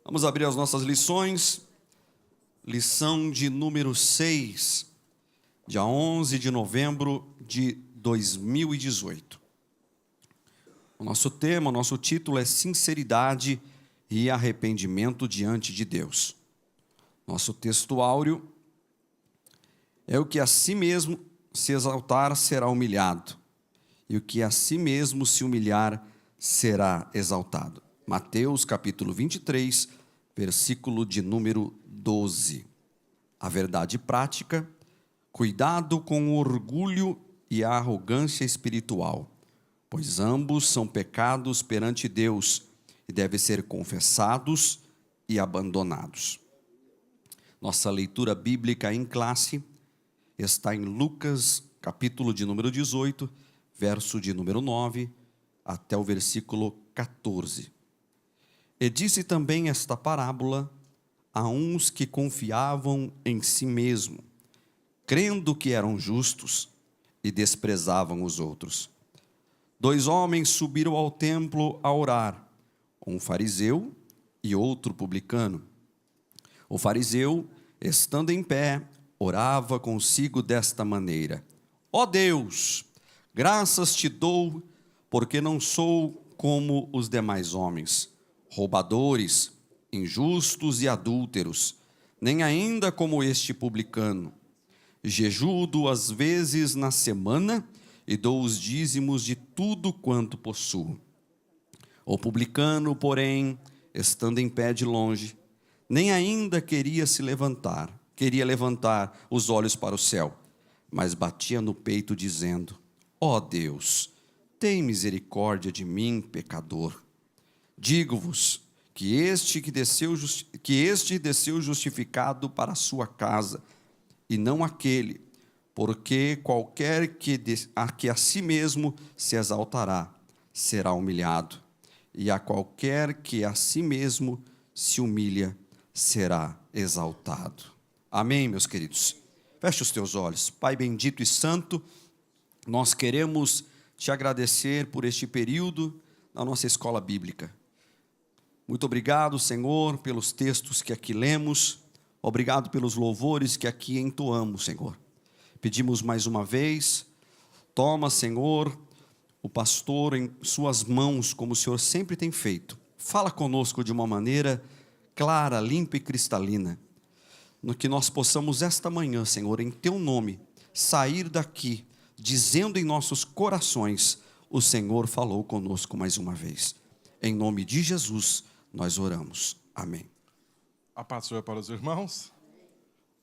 Vamos abrir as nossas lições. Lição de número 6, dia 11 de novembro de 2018. O nosso tema, o nosso título é Sinceridade e Arrependimento diante de Deus. Nosso texto áureo é: o que a si mesmo se exaltar será humilhado, e o que a si mesmo se humilhar será exaltado. Mateus capítulo 23, versículo de número 12. A verdade prática: cuidado com o orgulho e a arrogância espiritual, pois ambos são pecados perante Deus e devem ser confessados e abandonados. Nossa leitura bíblica em classe está em Lucas, capítulo de número 18, verso de número 9, até o versículo 14. E disse também esta parábola a uns que confiavam em si mesmo, crendo que eram justos, e desprezavam os outros. 2 homens subiram ao templo a orar, um fariseu e outro publicano. O fariseu, estando em pé, orava consigo desta maneira: ó Deus, graças te dou, porque não sou como os demais homens, roubadores, injustos e adúlteros, nem ainda como este publicano. Jejuo 2 vezes na semana e dou os dízimos de tudo quanto possuo. O publicano, porém, estando em pé de longe, nem ainda queria levantar os olhos para o céu, mas batia no peito dizendo: ó Deus, tem misericórdia de mim, pecador. Digo-vos que este desceu justificado para a sua casa, e não aquele, porque qualquer que a si mesmo se exaltará, será humilhado, e a qualquer que a si mesmo se humilha, será exaltado. Amém, meus queridos? Feche os teus olhos. Pai bendito e santo, nós queremos te agradecer por este período na nossa escola bíblica. Muito obrigado, Senhor, pelos textos que aqui lemos. Obrigado pelos louvores que aqui entoamos, Senhor. Pedimos mais uma vez, toma, Senhor, o pastor em suas mãos, como o Senhor sempre tem feito. Fala conosco de uma maneira clara, limpa e cristalina, no que nós possamos esta manhã, Senhor, em teu nome, sair daqui, dizendo em nossos corações: o Senhor falou conosco mais uma vez. Em nome de Jesus, nós oramos. Amém. A paz do Senhor para os irmãos.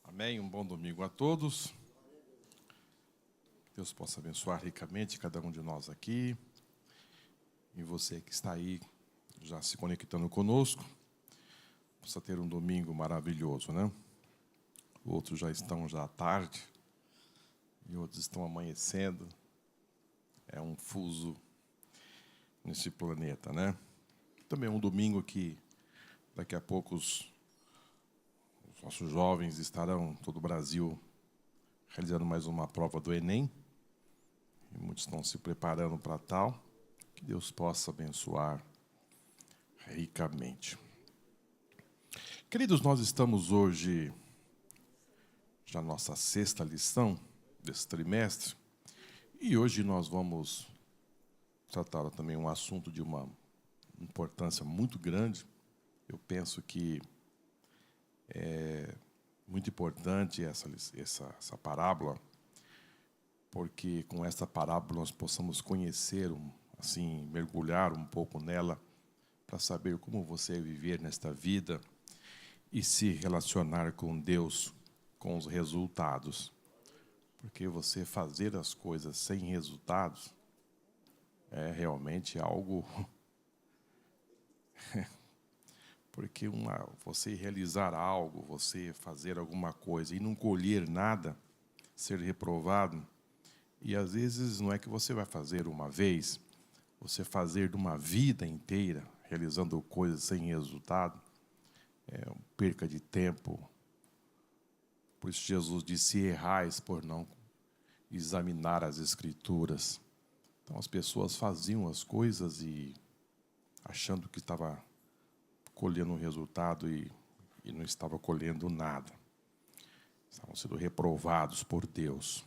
Amém. Um bom domingo a todos. Deus possa abençoar ricamente cada um de nós aqui. E você que está aí, já se conectando conosco, possa ter um domingo maravilhoso, né? Outros já estão à tarde, e outros estão amanhecendo. É um fuso nesse planeta, né? Também é um domingo que daqui a pouco os nossos jovens estarão, todo o Brasil, realizando mais uma prova do Enem. E muitos estão se preparando para tal. Que Deus possa abençoar ricamente. Queridos, nós estamos hoje já na nossa 6ª lição desse trimestre. E hoje nós vamos tratar também um assunto de uma importância muito grande. Eu penso que é muito importante essa parábola, porque com essa parábola nós possamos conhecer, assim, mergulhar um pouco nela, para saber como você viver nesta vida e se relacionar com Deus, com os resultados. Porque você fazer as coisas sem resultados é realmente algo... Porque você realizar algo, você fazer alguma coisa e não colher nada, ser reprovado, e às vezes não é que você vai fazer uma vez, você fazer de uma vida inteira, realizando coisas sem resultado, é uma perca de tempo. Por isso Jesus disse: errais por não examinar as Escrituras. Então as pessoas faziam as coisas e achando que estava colhendo um resultado e não estavam colhendo nada. Estavam sendo reprovados por Deus.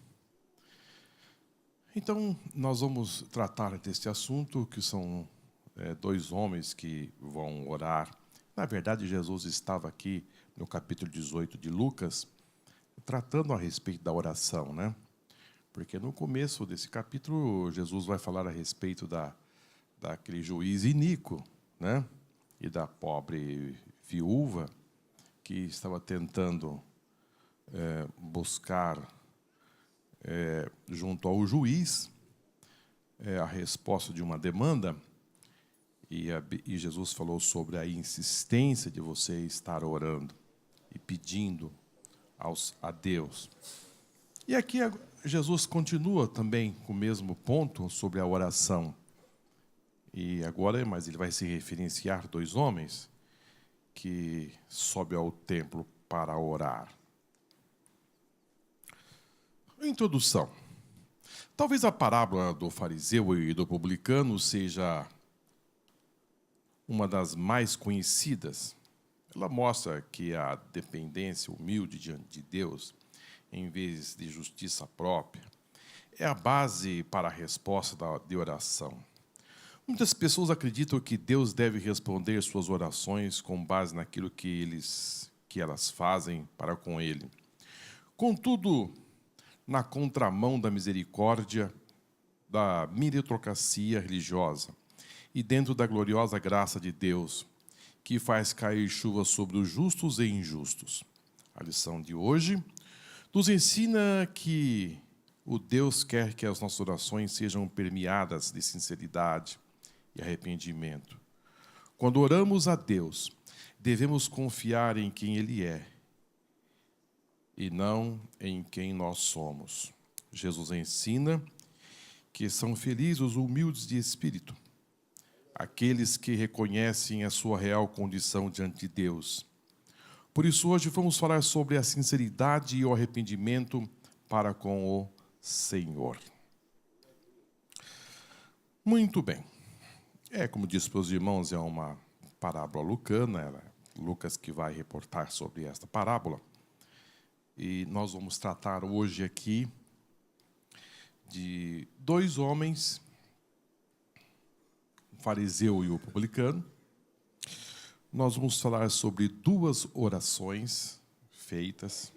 Então, nós vamos tratar deste assunto, que são dois homens que vão orar. Na verdade, Jesus estava aqui no capítulo 18 de Lucas, tratando a respeito da oração, né? Porque no começo desse capítulo, Jesus vai falar a respeito daquele juiz iníquo, né? E da pobre viúva que estava tentando buscar junto ao juiz a resposta de uma demanda. E Jesus falou sobre a insistência de você estar orando e pedindo a Deus. E aqui Jesus continua também com o mesmo ponto sobre a oração. E agora, mas ele vai se referenciar dois homens que sobem ao templo para orar. Introdução. Talvez a parábola do fariseu e do publicano seja uma das mais conhecidas. Ela mostra que a dependência humilde diante de Deus, em vez de justiça própria, é a base para a resposta de oração. Muitas pessoas acreditam que Deus deve responder suas orações com base naquilo que elas fazem para com Ele. Contudo, na contramão da misericórdia, da meritocracia religiosa e dentro da gloriosa graça de Deus, que faz cair chuva sobre os justos e injustos. A lição de hoje nos ensina que o Deus quer que as nossas orações sejam permeadas de sinceridade e arrependimento. Quando oramos a Deus, devemos confiar em quem Ele é e não em quem nós somos. Jesus ensina que são felizes os humildes de espírito, aqueles que reconhecem a sua real condição diante de Deus. Por isso, hoje vamos falar sobre a sinceridade e o arrependimento para com o Senhor. Muito bem. Como disse para os irmãos, é uma parábola lucana, é Lucas que vai reportar sobre esta parábola. E nós vamos tratar hoje aqui de dois homens, o fariseu e o publicano. Nós vamos falar sobre duas orações feitas.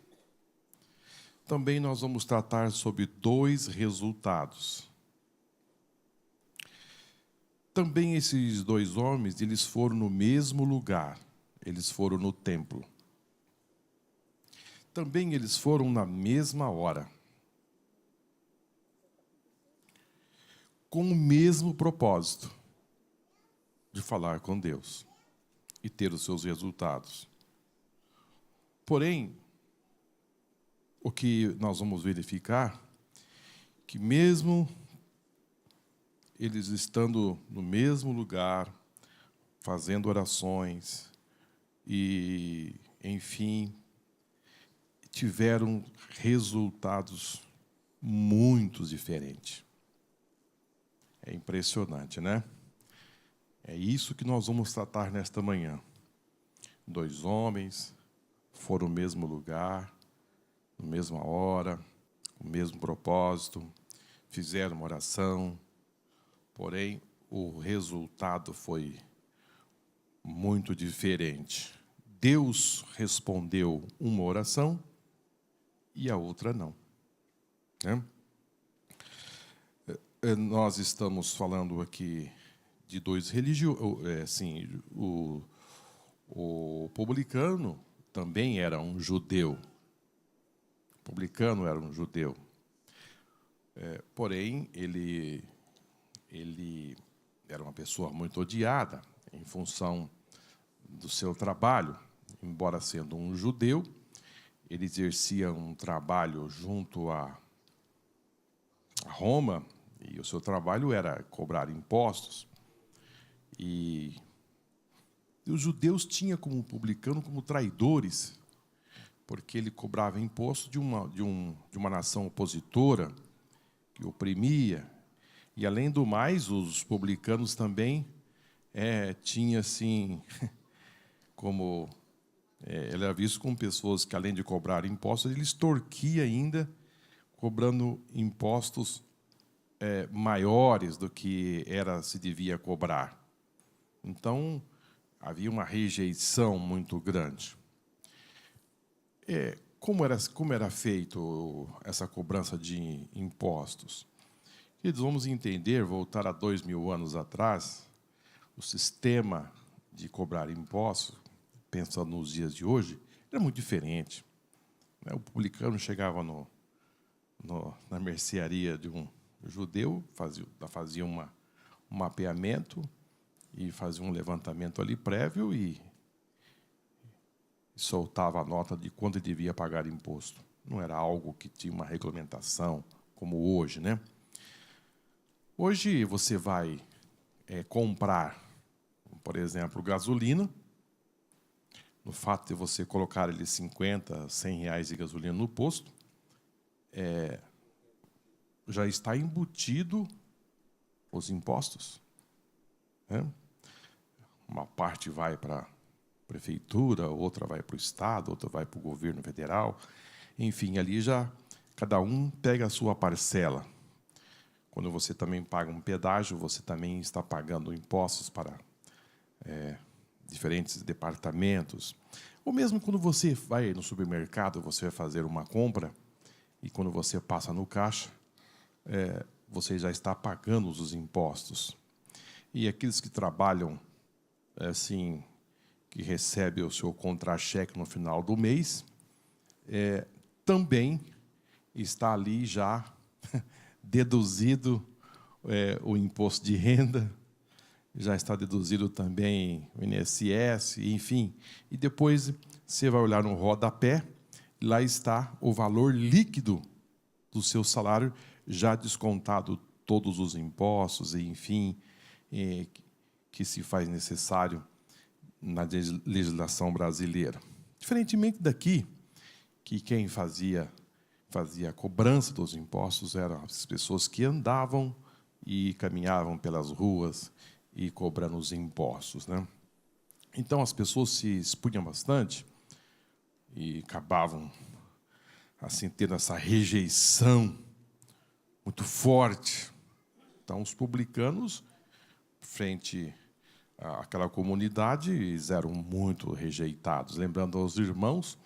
Também nós vamos tratar sobre dois resultados. Também esses dois homens, eles foram no mesmo lugar, eles foram no templo. Também eles foram na mesma hora, com o mesmo propósito de falar com Deus e ter os seus resultados. Porém, o que nós vamos verificar, que mesmo eles estando no mesmo lugar, fazendo orações e, enfim, tiveram resultados muito diferentes. É impressionante, né? É isso que nós vamos tratar nesta manhã. Dois homens foram no mesmo lugar, na mesma hora, com o mesmo propósito, fizeram uma oração, porém o resultado foi muito diferente. Deus respondeu uma oração e a outra não. Né? Nós estamos falando aqui de dois religiosos. Sim, o publicano também era um judeu. O publicano era um judeu. Porém, ele era uma pessoa muito odiada em função do seu trabalho. Embora sendo um judeu, ele exercia um trabalho junto a Roma, e o seu trabalho era cobrar impostos. E os judeus tinham como publicano como traidores, porque ele cobrava imposto de uma nação opositora, que oprimia. E, além do mais, os publicanos também tinham, assim, como ele era visto como pessoas que, além de cobrar impostos, ele extorquia ainda, cobrando impostos maiores do que se devia cobrar. Então, havia uma rejeição muito grande. Como era feito essa cobrança de impostos? Queridos, vamos entender, voltar a 2000 anos atrás, o sistema de cobrar impostos, pensando nos dias de hoje, era muito diferente. O publicano chegava na mercearia de um judeu, fazia um mapeamento e fazia um levantamento ali prévio e soltava a nota de quanto ele devia pagar imposto. Não era algo que tinha uma regulamentação como hoje, né? Hoje você vai comprar, por exemplo, gasolina. No fato de você colocar ali 50, 100 reais de gasolina no posto, já está embutido os impostos. Né? Uma parte vai para a prefeitura, outra vai para o Estado, outra vai para o governo federal. Enfim, ali já cada um pega a sua parcela. Quando você também paga um pedágio, você também está pagando impostos para diferentes departamentos. Ou mesmo quando você vai no supermercado, você vai fazer uma compra, e quando você passa no caixa, você já está pagando os impostos. E aqueles que trabalham, assim, que recebem o seu contra-cheque no final do mês, também está ali já deduzido o imposto de renda, já está deduzido também o INSS, enfim. E depois você vai olhar no rodapé, lá está o valor líquido do seu salário, já descontado todos os impostos, enfim, que se faz necessário na legislação brasileira. Diferentemente daqui, que quem fazia a cobrança dos impostos eram as pessoas que andavam e caminhavam pelas ruas e cobrando os impostos, né? Então, as pessoas se expunham bastante e acabavam, assim, tendo essa rejeição muito forte. Então, os publicanos, frente àquela comunidade, eles eram muito rejeitados. Lembrando aos irmãos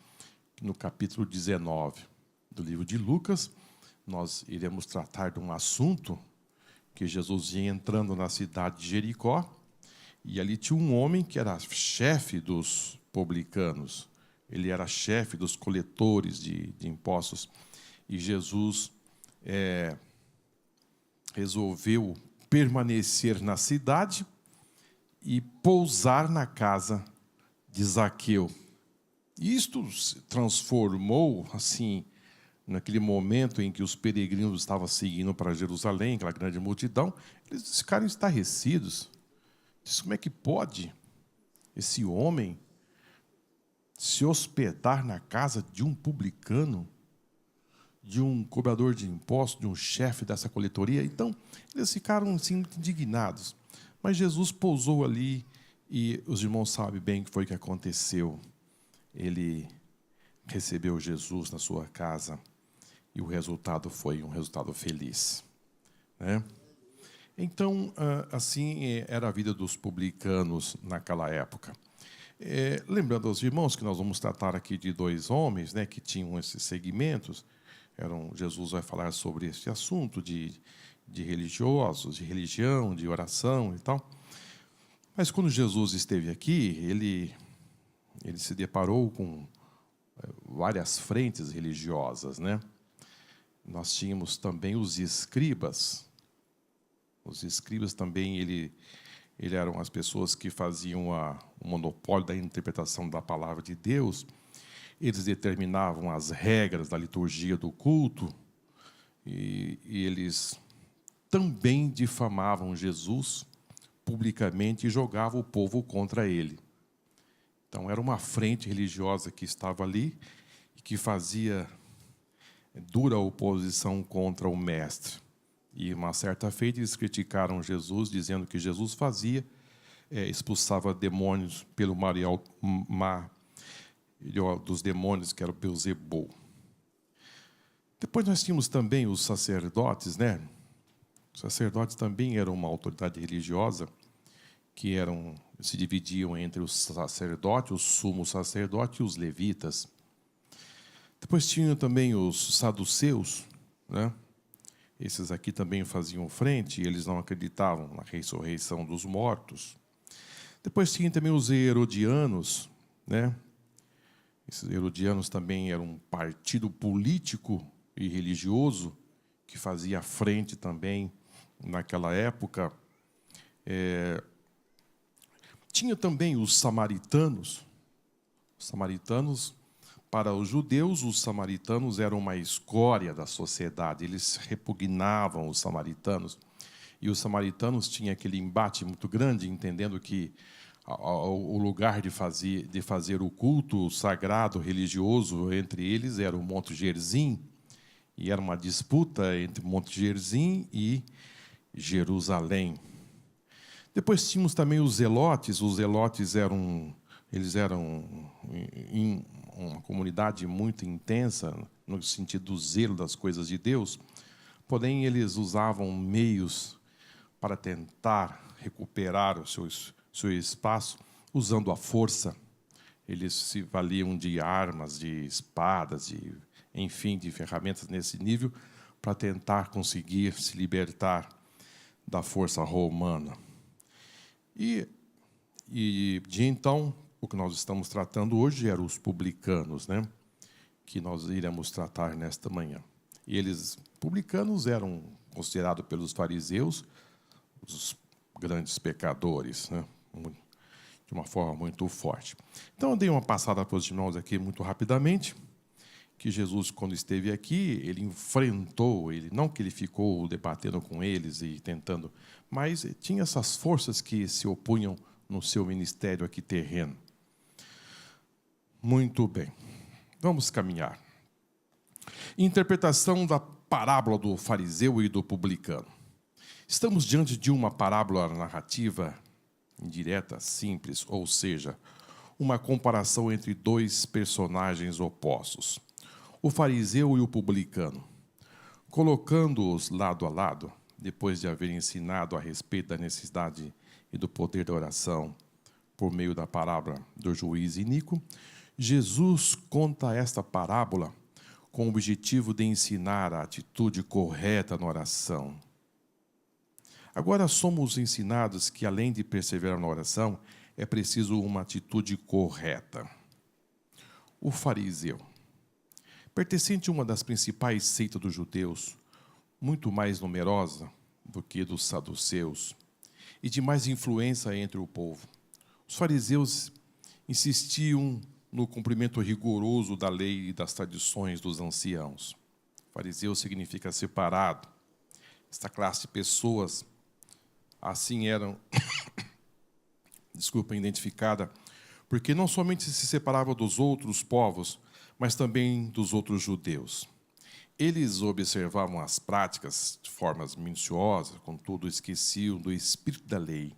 que no capítulo 19 do livro de Lucas, nós iremos tratar de um assunto que Jesus ia entrando na cidade de Jericó, e ali tinha um homem que era chefe dos publicanos, ele era chefe dos coletores de impostos, e Jesus resolveu permanecer na cidade e pousar na casa de Zaqueu. E isto se transformou, assim, naquele momento em que os peregrinos estavam seguindo para Jerusalém, aquela grande multidão, eles ficaram estarrecidos. Diz, como é que pode esse homem se hospedar na casa de um publicano, de um cobrador de impostos, de um chefe dessa coletoria? Então, eles ficaram assim, muito indignados. Mas Jesus pousou ali e os irmãos sabem bem o que foi que aconteceu. Ele recebeu Jesus na sua casa e o resultado foi um resultado feliz, né? Então, assim era a vida dos publicanos naquela época. Lembrando aos irmãos que nós vamos tratar aqui de dois homens, né, que tinham esses segmentos. Jesus vai falar sobre este assunto de religiosos, de religião, de oração e tal. Mas quando Jesus esteve aqui, ele se deparou com várias frentes religiosas, né? Nós tínhamos também os escribas. Os escribas também, ele eram as pessoas que faziam o monopólio da interpretação da palavra de Deus. Eles determinavam as regras da liturgia do culto e eles também difamavam Jesus publicamente e jogavam o povo contra ele. Então, era uma frente religiosa que estava ali e que fazia dura oposição contra o mestre. E, uma certa feita, eles criticaram Jesus, dizendo que Jesus fazia expulsava demônios pelo mar dos demônios, que era o Beelzebul. Depois nós tínhamos também os sacerdotes, né? Os sacerdotes também eram uma autoridade religiosa, que se dividiam entre os sacerdotes, o sumo sacerdote e os levitas. Depois tinham também os saduceus, né? Esses aqui também faziam frente, eles não acreditavam na ressurreição dos mortos. Depois tinha também os herodianos, né? Esses herodianos também eram um partido político e religioso que fazia frente também naquela época. Tinha também os samaritanos. Os samaritanos, para os judeus, os samaritanos eram uma escória da sociedade. Eles repugnavam os samaritanos. E os samaritanos tinham aquele embate muito grande, entendendo que o lugar de fazer o culto sagrado religioso entre eles era o Monte Gerizim, e era uma disputa entre Monte Gerizim e Jerusalém. Depois tínhamos também os zelotes. Os zelotes eram uma comunidade muito intensa no sentido do zelo das coisas de Deus, porém eles usavam meios para tentar recuperar o seu espaço usando a força. Eles se valiam de armas, de espadas, enfim, de ferramentas nesse nível para tentar conseguir se libertar da força romana. E de então, o que nós estamos tratando hoje eram os publicanos, né? Que nós iremos tratar nesta manhã. E publicanos, eram considerados pelos fariseus os grandes pecadores, né? De uma forma muito forte. Então, eu dei uma passada para os irmãos aqui muito rapidamente, que Jesus, quando esteve aqui, ele enfrentou, não que ele ficou debatendo com eles e tentando, mas tinha essas forças que se opunham no seu ministério aqui terreno. Muito bem. Vamos caminhar. Interpretação da parábola do fariseu e do publicano. Estamos diante de uma parábola narrativa indireta, simples, ou seja, uma comparação entre dois personagens opostos, o fariseu e o publicano. Colocando-os lado a lado, depois de haver ensinado a respeito da necessidade e do poder da oração por meio da parábola do juiz iníquo, Jesus conta esta parábola com o objetivo de ensinar a atitude correta na oração. Agora somos ensinados que, além de perseverar na oração, é preciso uma atitude correta. O fariseu, pertencente a uma das principais seitas dos judeus, muito mais numerosa do que dos saduceus, e de mais influência entre o povo. Os fariseus insistiam no cumprimento rigoroso da lei e das tradições dos anciãos. Fariseu significa separado. Esta classe de pessoas assim eram identificada, porque não somente se separava dos outros povos, mas também dos outros judeus. Eles observavam as práticas de formas minuciosas, contudo esqueciam do espírito da lei,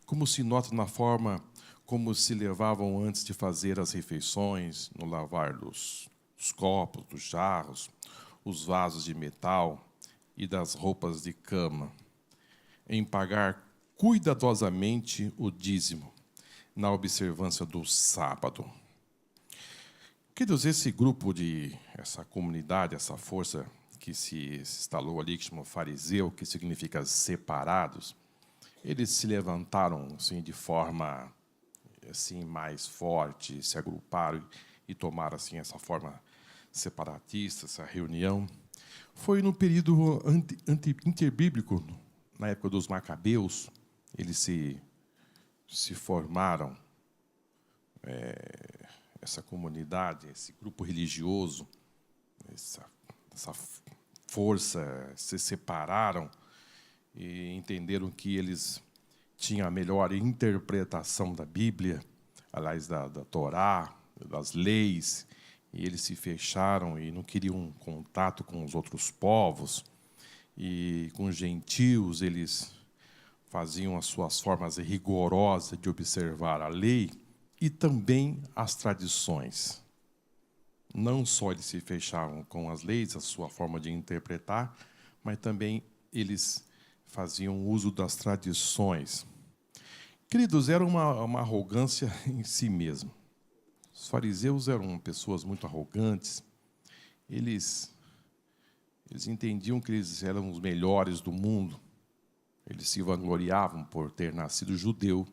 como se nota na forma como se levavam antes de fazer as refeições, no lavar dos copos, dos jarros, os vasos de metal e das roupas de cama, em pagar cuidadosamente o dízimo, na observância do sábado. Queridos, esse grupo essa comunidade, essa força que se instalou ali, que chama fariseu, que significa separados, eles se levantaram assim, de forma assim, mais forte, se agruparam e tomaram assim, essa forma separatista, essa reunião. Foi no período interbíblico, na época dos Macabeus, eles se formaram, essa comunidade, esse grupo religioso, essa força, se separaram e entenderam que eles tinham a melhor interpretação da Bíblia, aliás, da Torá, das leis, e eles se fecharam e não queriam contato com os outros povos, e com os gentios eles faziam as suas formas rigorosas de observar a lei e também as tradições. Não só eles se fechavam com as leis, a sua forma de interpretar, mas também eles faziam uso das tradições. Queridos, era uma arrogância em si mesmo. Os fariseus eram pessoas muito arrogantes. Eles entendiam que eles eram os melhores do mundo. Eles se vangloriavam por ter nascido judeu.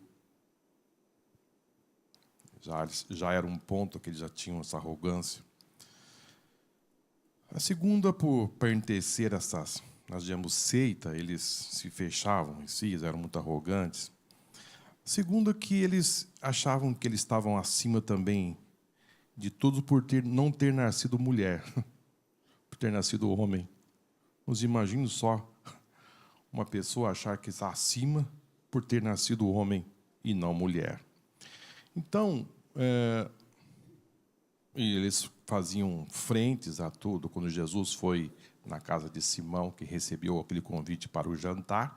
Já era um ponto que eles já tinham essa arrogância. A segunda, por pertencer a essas, nós digamos, seita, eles se fechavam em si, eles eram muito arrogantes. A segunda, que eles achavam que eles estavam acima também de todos por não ter nascido mulher, por ter nascido homem. Nos imagino só uma pessoa achar que está acima por ter nascido homem e não mulher. Então, eles faziam frentes a tudo. Quando Jesus foi na casa de Simão, que recebeu aquele convite para o jantar,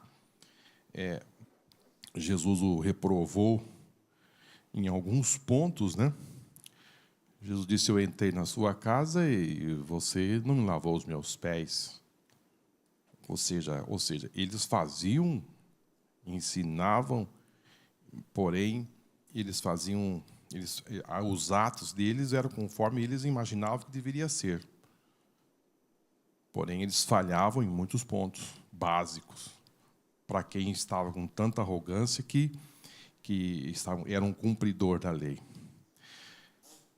Jesus o reprovou em alguns pontos, né? Jesus disse: eu entrei na sua casa e você não me lavou os meus pés. Ou seja, eles faziam, ensinavam, porém, os atos deles eram conforme eles imaginavam que deveria ser. Porém, eles falhavam em muitos pontos básicos para quem estava com tanta arrogância que era um cumpridor da lei.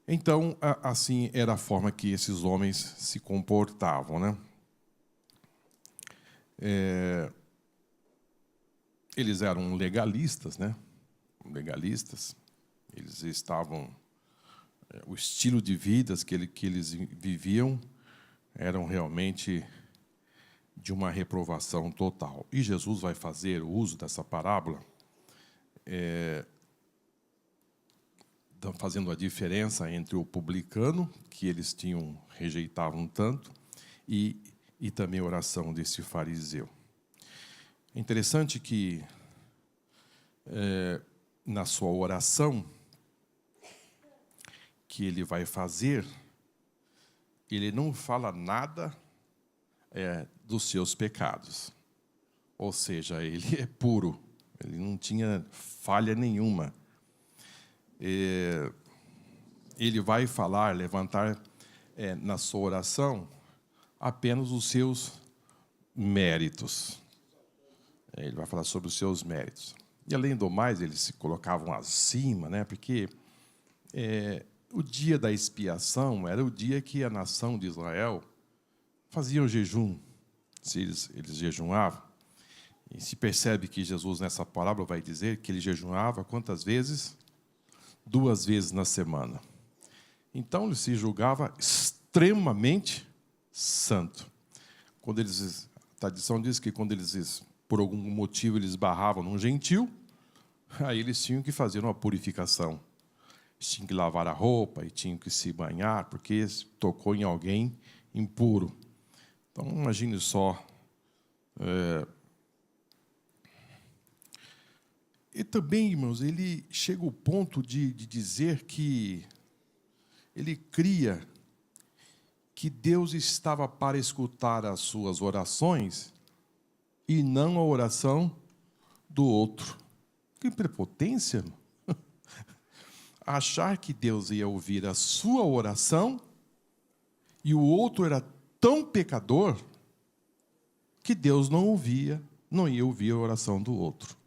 Então, assim era a forma que esses homens se comportavam, né? Eles eram legalistas, né? Legalistas. Eles estavam... o estilo de vida que eles viviam eram realmente de uma reprovação total. E Jesus vai fazer o uso dessa parábola, fazendo a diferença entre o publicano, que eles rejeitavam tanto, e também a oração desse fariseu. É interessante que, na sua oração, que ele vai fazer, ele não fala nada dos seus pecados. Ou seja, ele é puro, ele não tinha falha nenhuma. Ele vai falar, levantar na sua oração apenas os seus méritos. Ele vai falar sobre os seus méritos. E, além do mais, eles se colocavam acima, né? Porque o dia da expiação era o dia que a nação de Israel fazia o jejum. Eles jejuavam. E se percebe que Jesus, nessa parábola, vai dizer que ele jejuava quantas vezes? 2 vezes na semana. Então, ele se julgava extremamente santo. A tradição diz que quando eles, por algum motivo, eles barravam num gentil, aí eles tinham que fazer uma purificação. Eles tinham que lavar a roupa e tinham que se banhar, porque tocou em alguém impuro. Então, imagine só. E também, irmãos, ele chega ao ponto de dizer que ele cria que Deus estava para escutar as suas orações e não a oração do outro. Que prepotência! Achar que Deus ia ouvir a sua oração e o outro era tão pecador que Deus não ia ouvir a oração do outro.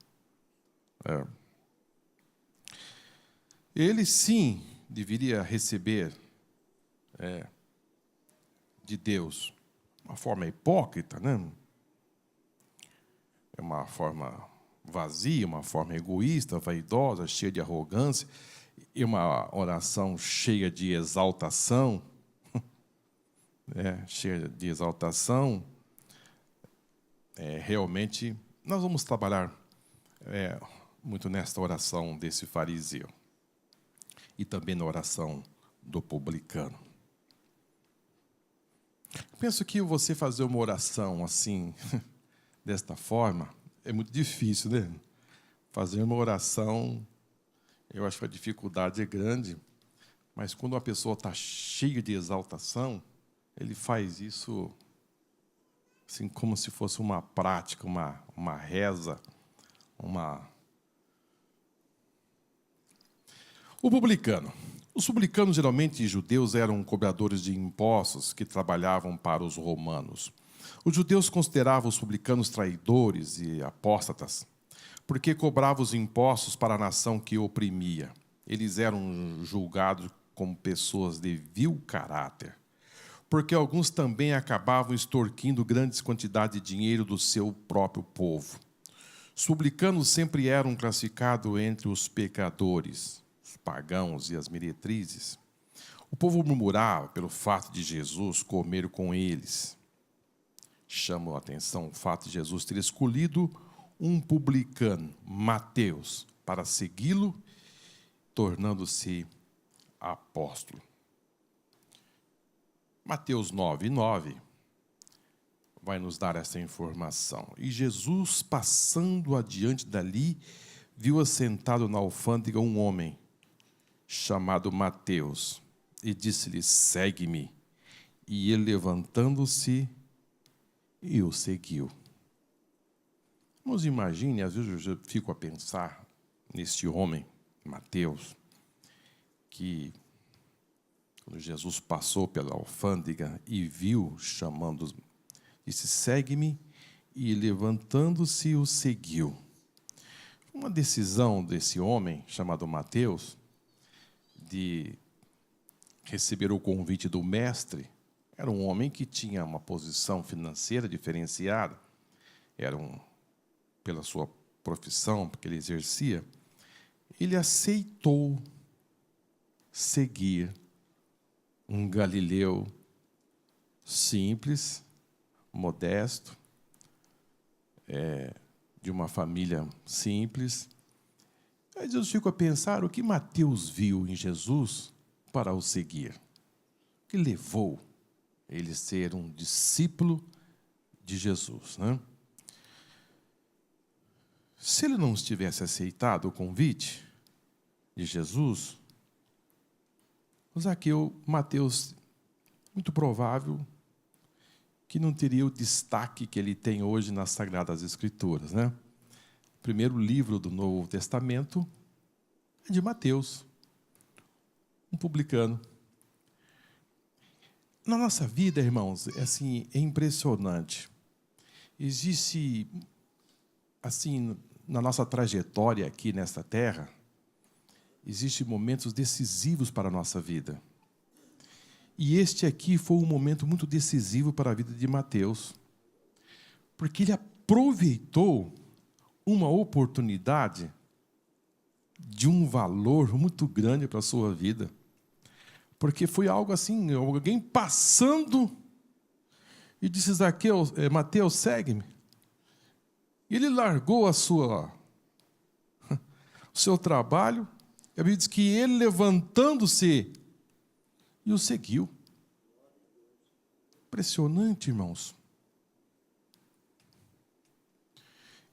Ele, sim, deveria receber de Deus uma forma hipócrita, né? É uma forma vazia, uma forma egoísta, vaidosa, cheia de arrogância, e uma oração cheia de exaltação, cheia de exaltação. Realmente, nós vamos trabalhar muito nesta oração desse fariseu e também na oração do publicano. Penso que você fazer uma oração assim, desta forma, é muito difícil, né? Fazer uma oração, eu acho que a dificuldade é grande, mas quando uma pessoa está cheia de exaltação, ele faz isso assim como se fosse uma prática, uma reza, O publicano. Os publicanos, geralmente judeus, eram cobradores de impostos que trabalhavam para os romanos. Os judeus consideravam os publicanos traidores e apóstatas, porque cobravam os impostos para a nação que oprimia. Eles eram julgados como pessoas de vil caráter, porque alguns também acabavam extorquindo grandes quantidades de dinheiro do seu próprio povo. Os publicanos sempre eram classificados entre os pecadores, os pagãos e as meretrizes. O povo murmurava pelo fato de Jesus comer com eles. Chama a atenção o fato de Jesus ter escolhido um publicano, Mateus, para segui-lo, tornando-se apóstolo. Mateus 9:9 vai nos dar essa informação. E Jesus, passando adiante dali, viu assentado na alfândega um homem chamado Mateus e disse-lhe: segue-me. E ele, levantando-se, e o seguiu. Vamos imagine, às vezes eu fico a pensar neste homem, Mateus, que quando Jesus passou pela alfândega e viu, chamando, disse: segue-me, e levantando-se o seguiu. Uma decisão desse homem, chamado Mateus, de receber o convite do mestre. Era um homem que tinha uma posição financeira diferenciada, pela sua profissão, porque ele exercia. Ele aceitou seguir um galileu simples, modesto, de uma família simples. Aí eu fico a pensar o que Mateus viu em Jesus para o seguir. O que levou ele a ser um discípulo de Jesus, né? Se ele não tivesse aceitado o convite de Jesus, Mateus, muito provável que não teria o destaque que ele tem hoje nas Sagradas Escrituras, né? O primeiro livro do Novo Testamento é de Mateus, um publicano. Na nossa vida, irmãos, é impressionante. Existe, assim, na nossa trajetória aqui nesta terra, existem momentos decisivos para a nossa vida. E este aqui foi um momento muito decisivo para a vida de Mateus, porque ele aproveitou uma oportunidade de um valor muito grande para a sua vida. Porque foi algo assim, alguém passando e disse: Mateus, segue-me. E ele largou o seu trabalho, e a Bíblia diz que ele, levantando-se, e o seguiu. Impressionante, irmãos.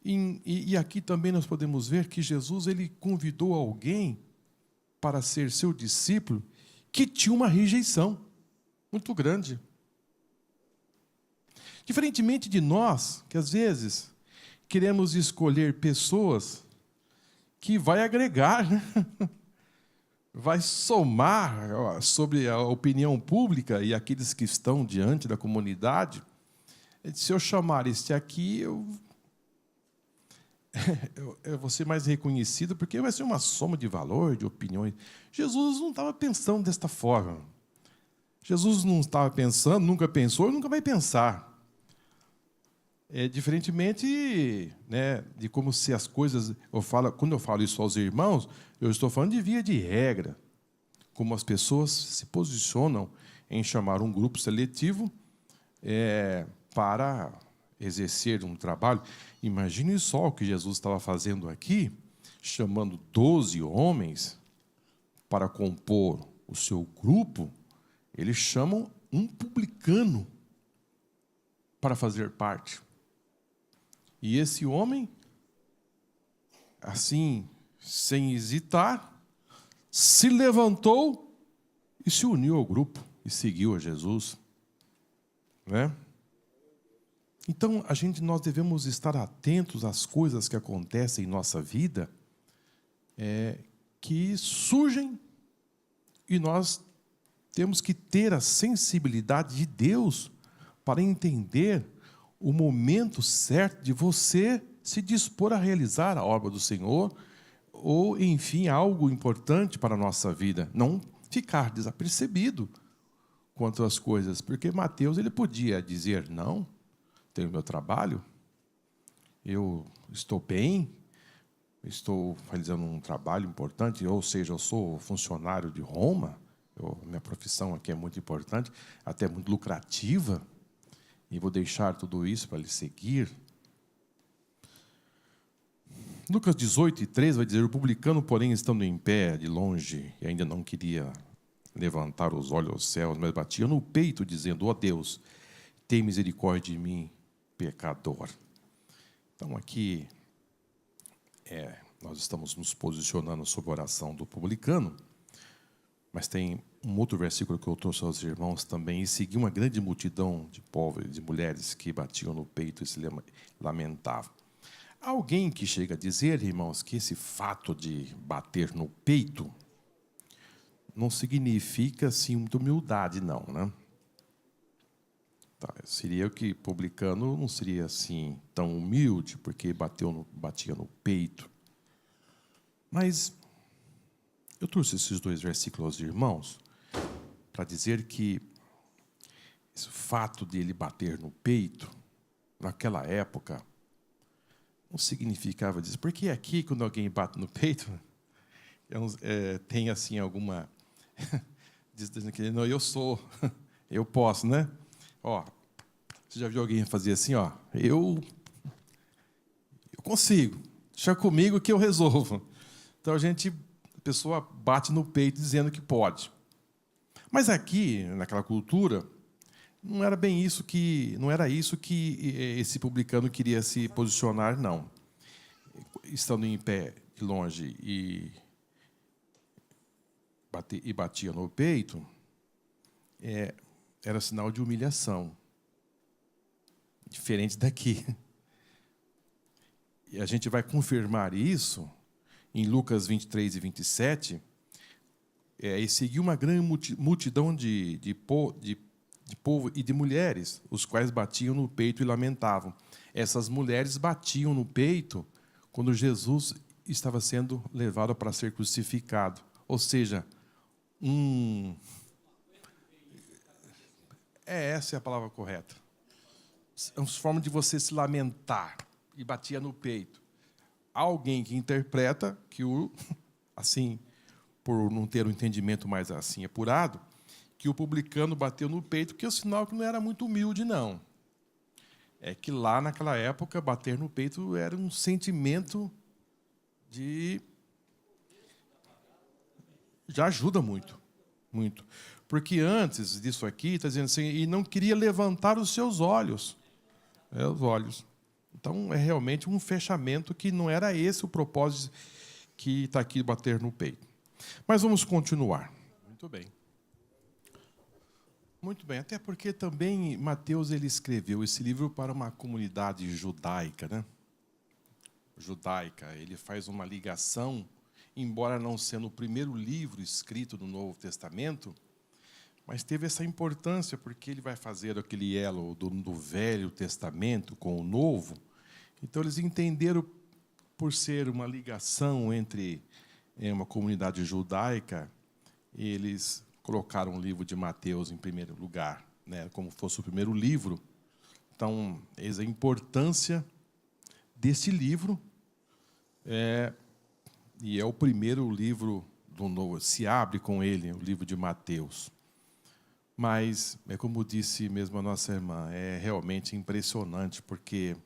E aqui também nós podemos ver que Jesus, ele convidou alguém para ser seu discípulo que tinha uma rejeição muito grande. Diferentemente de nós, que às vezes queremos escolher pessoas que vai agregar, né? Vai somar sobre a opinião pública e aqueles que estão diante da comunidade. Se eu chamar este aqui, eu vou ser mais reconhecido, porque vai ser uma soma de valor, de opiniões. Jesus não estava pensando desta forma. Jesus não estava pensando, nunca pensou e nunca vai pensar. Diferentemente, né, de como se as coisas... Quando eu falo isso aos irmãos, eu estou falando de via de regra. Como as pessoas se posicionam em chamar um grupo seletivo para exercer um trabalho. Imagine só o que Jesus estava fazendo aqui, chamando 12 homens para compor o seu grupo. Eles chamam um publicano para fazer parte. E esse homem assim, sem hesitar, se levantou e se uniu ao grupo e seguiu a Jesus, né? Então, nós devemos estar atentos às coisas que acontecem em nossa vida, que surgem, e nós temos que ter a sensibilidade de Deus para entender o momento certo de você se dispor a realizar a obra do Senhor, ou, enfim, algo importante para a nossa vida. Não ficar desapercebido quanto às coisas, porque Mateus ele podia dizer, não, tenho meu trabalho, eu estou bem, estou realizando um trabalho importante, ou seja, eu sou funcionário de Roma, minha profissão aqui é muito importante, até muito lucrativa, e vou deixar tudo isso para lhe seguir. Lucas 18:3 vai dizer, o publicano, porém, estando em pé de longe, e ainda não queria levantar os olhos aos céus, mas batia no peito, dizendo, ó Deus, tem misericórdia de mim, pecador. Então, aqui, nós estamos nos posicionando sobre a oração do publicano, mas tem um outro versículo que eu trouxe aos irmãos também, e seguiu uma grande multidão de povos, de mulheres que batiam no peito e se lamentavam. Alguém que chega a dizer, irmãos, que esse fato de bater no peito não significa, assim, muita humildade, não, né? Seria que publicano não seria assim tão humilde, porque batia no peito. Mas eu trouxe esses dois versículos aos irmãos para dizer que esse fato de ele bater no peito, naquela época, não significava dizer. Porque aqui, quando alguém bate no peito, tem assim alguma... dizendo que não, eu posso, né? Ó, você já viu alguém fazer assim, ó? Eu consigo. Deixa comigo que eu resolvo. Então a pessoa bate no peito dizendo que pode. Mas aqui, naquela cultura, não era isso que esse publicano queria se posicionar, não. Estando em pé de longe e batia no peito, era sinal de humilhação. Diferente daqui. E a gente vai confirmar isso em Lucas 23 e 27. E seguiu uma grande multidão de povo e de mulheres, os quais batiam no peito e lamentavam. Essas mulheres batiam no peito quando Jesus estava sendo levado para ser crucificado. Ou seja, essa é a palavra correta. É uma forma de você se lamentar e batia no peito. Alguém que interpreta que assim, por não ter um entendimento mais assim apurado, que o publicano bateu no peito, que é o sinal que não era muito humilde, não. É que lá naquela época bater no peito era um sentimento já ajuda muito, muito. Porque antes disso aqui, está dizendo assim, e não queria levantar os seus olhos. Os olhos. Então, é realmente um fechamento que não era esse o propósito que está aqui, bater no peito. Mas vamos continuar. Muito bem. Muito bem, até porque também Mateus ele escreveu esse livro para uma comunidade judaica, né? Judaica, ele faz uma ligação, embora não sendo o primeiro livro escrito no Novo Testamento, mas teve essa importância porque ele vai fazer aquele elo do Velho Testamento com o Novo. Então, eles entenderam, por ser uma ligação entre uma comunidade judaica, eles colocaram o livro de Mateus em primeiro lugar, né, como fosse o primeiro livro. Então, eis a importância desse livro, e é o primeiro livro do Novo, se abre com ele, o livro de Mateus. Mas, como disse mesmo a nossa irmã, é realmente impressionante, porque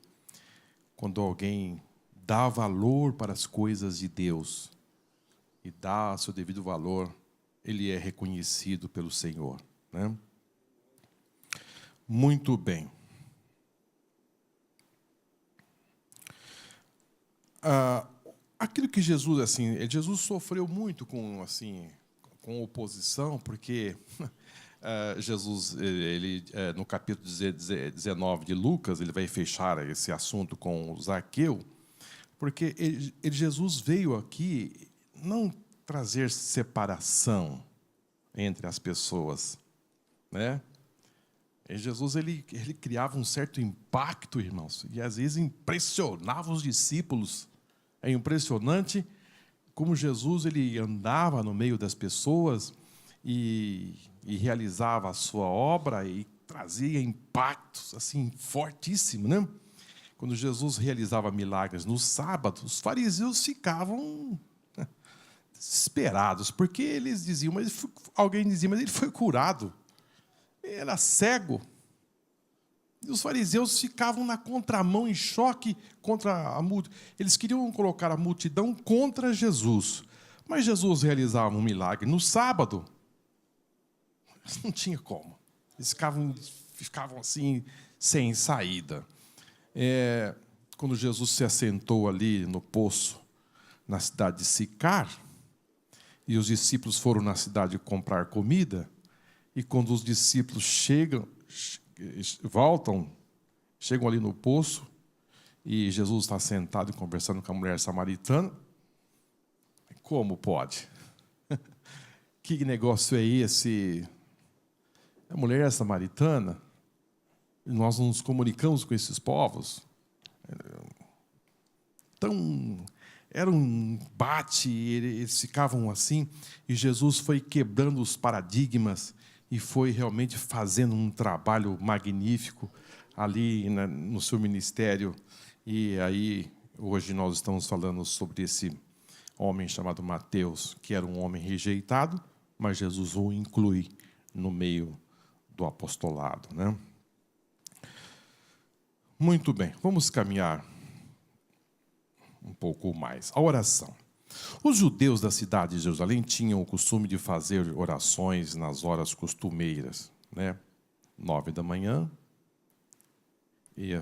quando alguém dá valor para as coisas de Deus e dá seu devido valor, ele é reconhecido pelo Senhor, né? Muito bem. aquilo que Jesus, assim, Jesus sofreu muito com, assim, com oposição, porque Jesus, ele, no capítulo 19 de Lucas, ele vai fechar esse assunto com o Zaqueu, porque Jesus veio aqui não trazer separação entre as pessoas, né? E Jesus ele criava um certo impacto, irmãos, e às vezes impressionava os discípulos. É impressionante como Jesus ele andava no meio das pessoas e realizava a sua obra e trazia impactos assim fortíssimos, né? Quando Jesus realizava milagres no sábado, os fariseus ficavam desesperados, porque eles diziam, alguém dizia, mas ele foi curado. Ele era cego. E os fariseus ficavam na contramão, em choque contra a multidão. Eles queriam colocar a multidão contra Jesus. Mas Jesus realizava um milagre no sábado. Não tinha como. Eles ficavam assim, sem saída. Quando Jesus se assentou ali no poço, na cidade de Sicar, e os discípulos foram na cidade comprar comida, e quando os discípulos chegam ali no poço, e Jesus está sentado e conversando com a mulher samaritana. Como pode? Que negócio é esse? A mulher é samaritana, e nós não nos comunicamos com esses povos. Então, era um embate, eles ficavam assim, e Jesus foi quebrando os paradigmas, e foi realmente fazendo um trabalho magnífico ali no seu ministério. E aí, hoje nós estamos falando sobre esse homem chamado Mateus, que era um homem rejeitado, mas Jesus o inclui no meio do apostolado, né? Muito bem, vamos caminhar um pouco mais. A oração. Os judeus da cidade de Jerusalém tinham o costume de fazer orações nas horas costumeiras, né? 9 da manhã e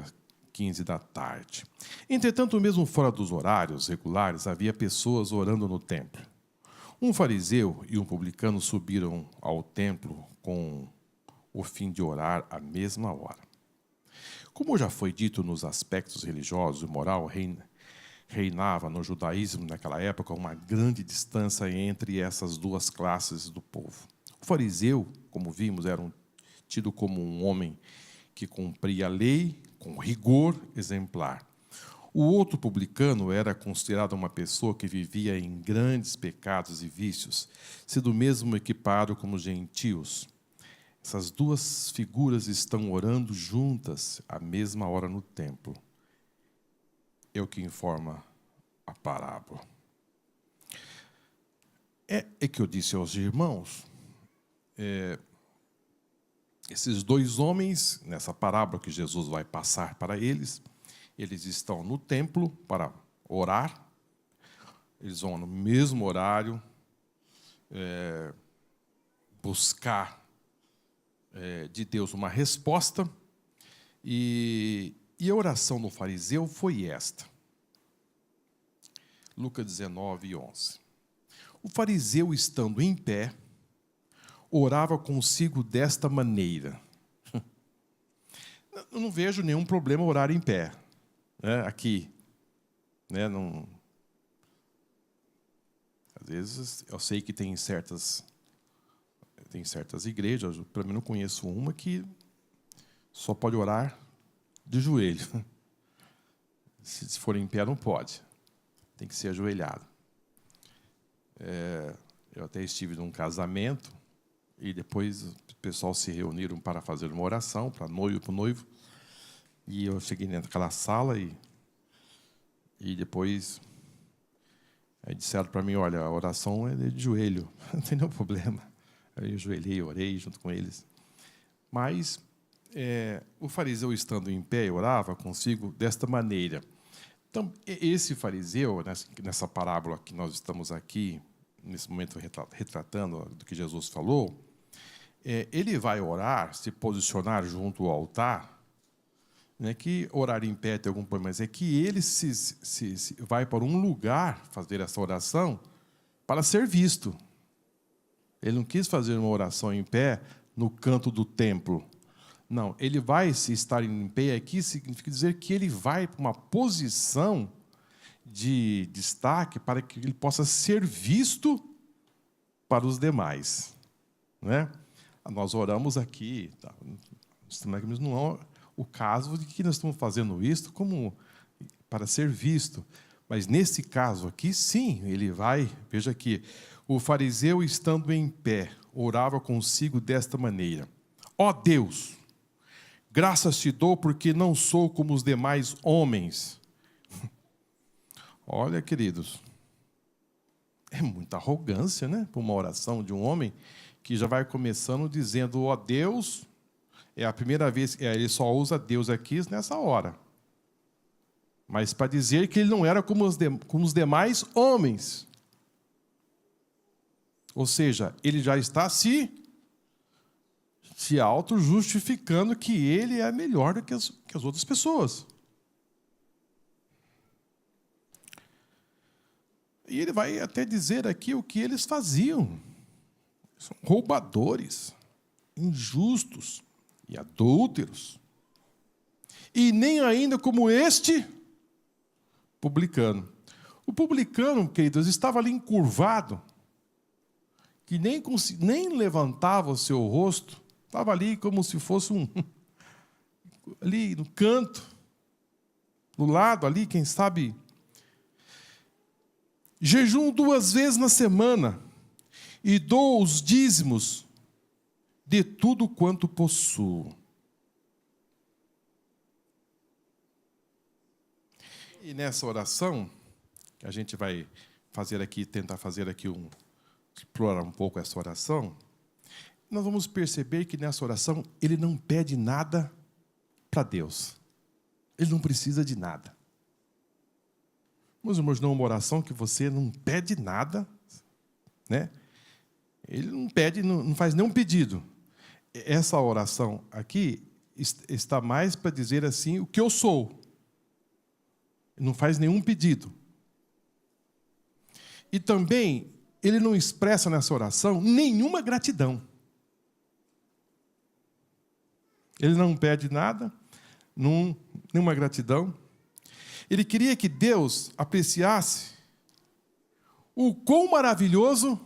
15 da tarde. Entretanto, mesmo fora dos horários regulares, havia pessoas orando no templo. Um fariseu e um publicano subiram ao templo com o fim de orar à mesma hora. Como já foi dito nos aspectos religiosos e moral, reinava no judaísmo naquela época uma grande distância entre essas duas classes do povo. O fariseu, como vimos, era tido como um homem que cumpria a lei com rigor exemplar. O outro publicano era considerado uma pessoa que vivia em grandes pecados e vícios, sendo mesmo equipado como gentios. Essas duas figuras estão orando juntas à mesma hora no templo. É o que informa a parábola. É que eu disse aos irmãos, esses dois homens, nessa parábola que Jesus vai passar para eles estão no templo para orar, eles vão no mesmo horário buscar de Deus uma resposta, e a oração do fariseu foi esta. Lucas 19, 11. O fariseu, estando em pé, orava consigo desta maneira. Eu não vejo nenhum problema orar em pé, né, aqui. Né, não... Às vezes, eu sei que tem certas igrejas, para mim não conheço uma que só pode orar de joelho. Se for em pé, não pode. Tem que ser ajoelhado. Eu até estive num casamento e depois o pessoal se reuniram para fazer uma oração para noivo e para o noivo. E eu cheguei naquela sala e depois aí disseram para mim, olha, a oração é de joelho, não tem nenhum problema. Aí eu ajoelhei, orei junto com eles. Mas o fariseu, estando em pé, orava consigo desta maneira. Então, esse fariseu, nessa parábola que nós estamos aqui, nesse momento retratando do que Jesus falou, ele vai orar, se posicionar junto ao altar, Não é que orar em pé tem algum problema, mas é que ele se vai para um lugar fazer essa oração para ser visto. Ele não quis fazer uma oração em pé no canto do templo. Não, ele vai se estar em pé aqui, significa dizer que ele vai para uma posição de destaque para que ele possa ser visto para os demais. Não é? Nós oramos aqui, tá? Não é o caso de que nós estamos fazendo isso como para ser visto. Mas nesse caso aqui, sim, ele vai, veja aqui, o fariseu estando em pé, orava consigo desta maneira: ó Deus, graças te dou porque não sou como os demais homens. Olha, queridos, é muita arrogância, né? Para uma oração de um homem que já vai começando dizendo, ó Deus, é a primeira vez, ele só usa Deus aqui nessa hora. Mas para dizer que ele não era como os demais homens. Ou seja, ele já está se auto-justificando que ele é melhor do que as outras pessoas. E ele vai até dizer aqui o que eles faziam. São roubadores, injustos e adúlteros. E nem ainda como este publicano. O publicano, queridos, estava ali encurvado, que nem levantava o seu rosto, estava ali como se fosse ali no canto, do lado ali, quem sabe. Jejum 2 vezes na semana e dou os dízimos de tudo quanto possuo. E nessa oração, que a gente vai fazer aqui, tentar fazer aqui explorar um pouco essa oração, nós vamos perceber que nessa oração ele não pede nada para Deus. Ele não precisa de nada. Meus irmãos, não é uma oração que você não pede nada, né? Ele não pede, não faz nenhum pedido. Essa oração aqui está mais para dizer assim, o que eu sou. Ele não faz nenhum pedido. E também, ele não expressa nessa oração nenhuma gratidão. Ele não pede nada, nenhuma gratidão. Ele queria que Deus apreciasse o quão maravilhoso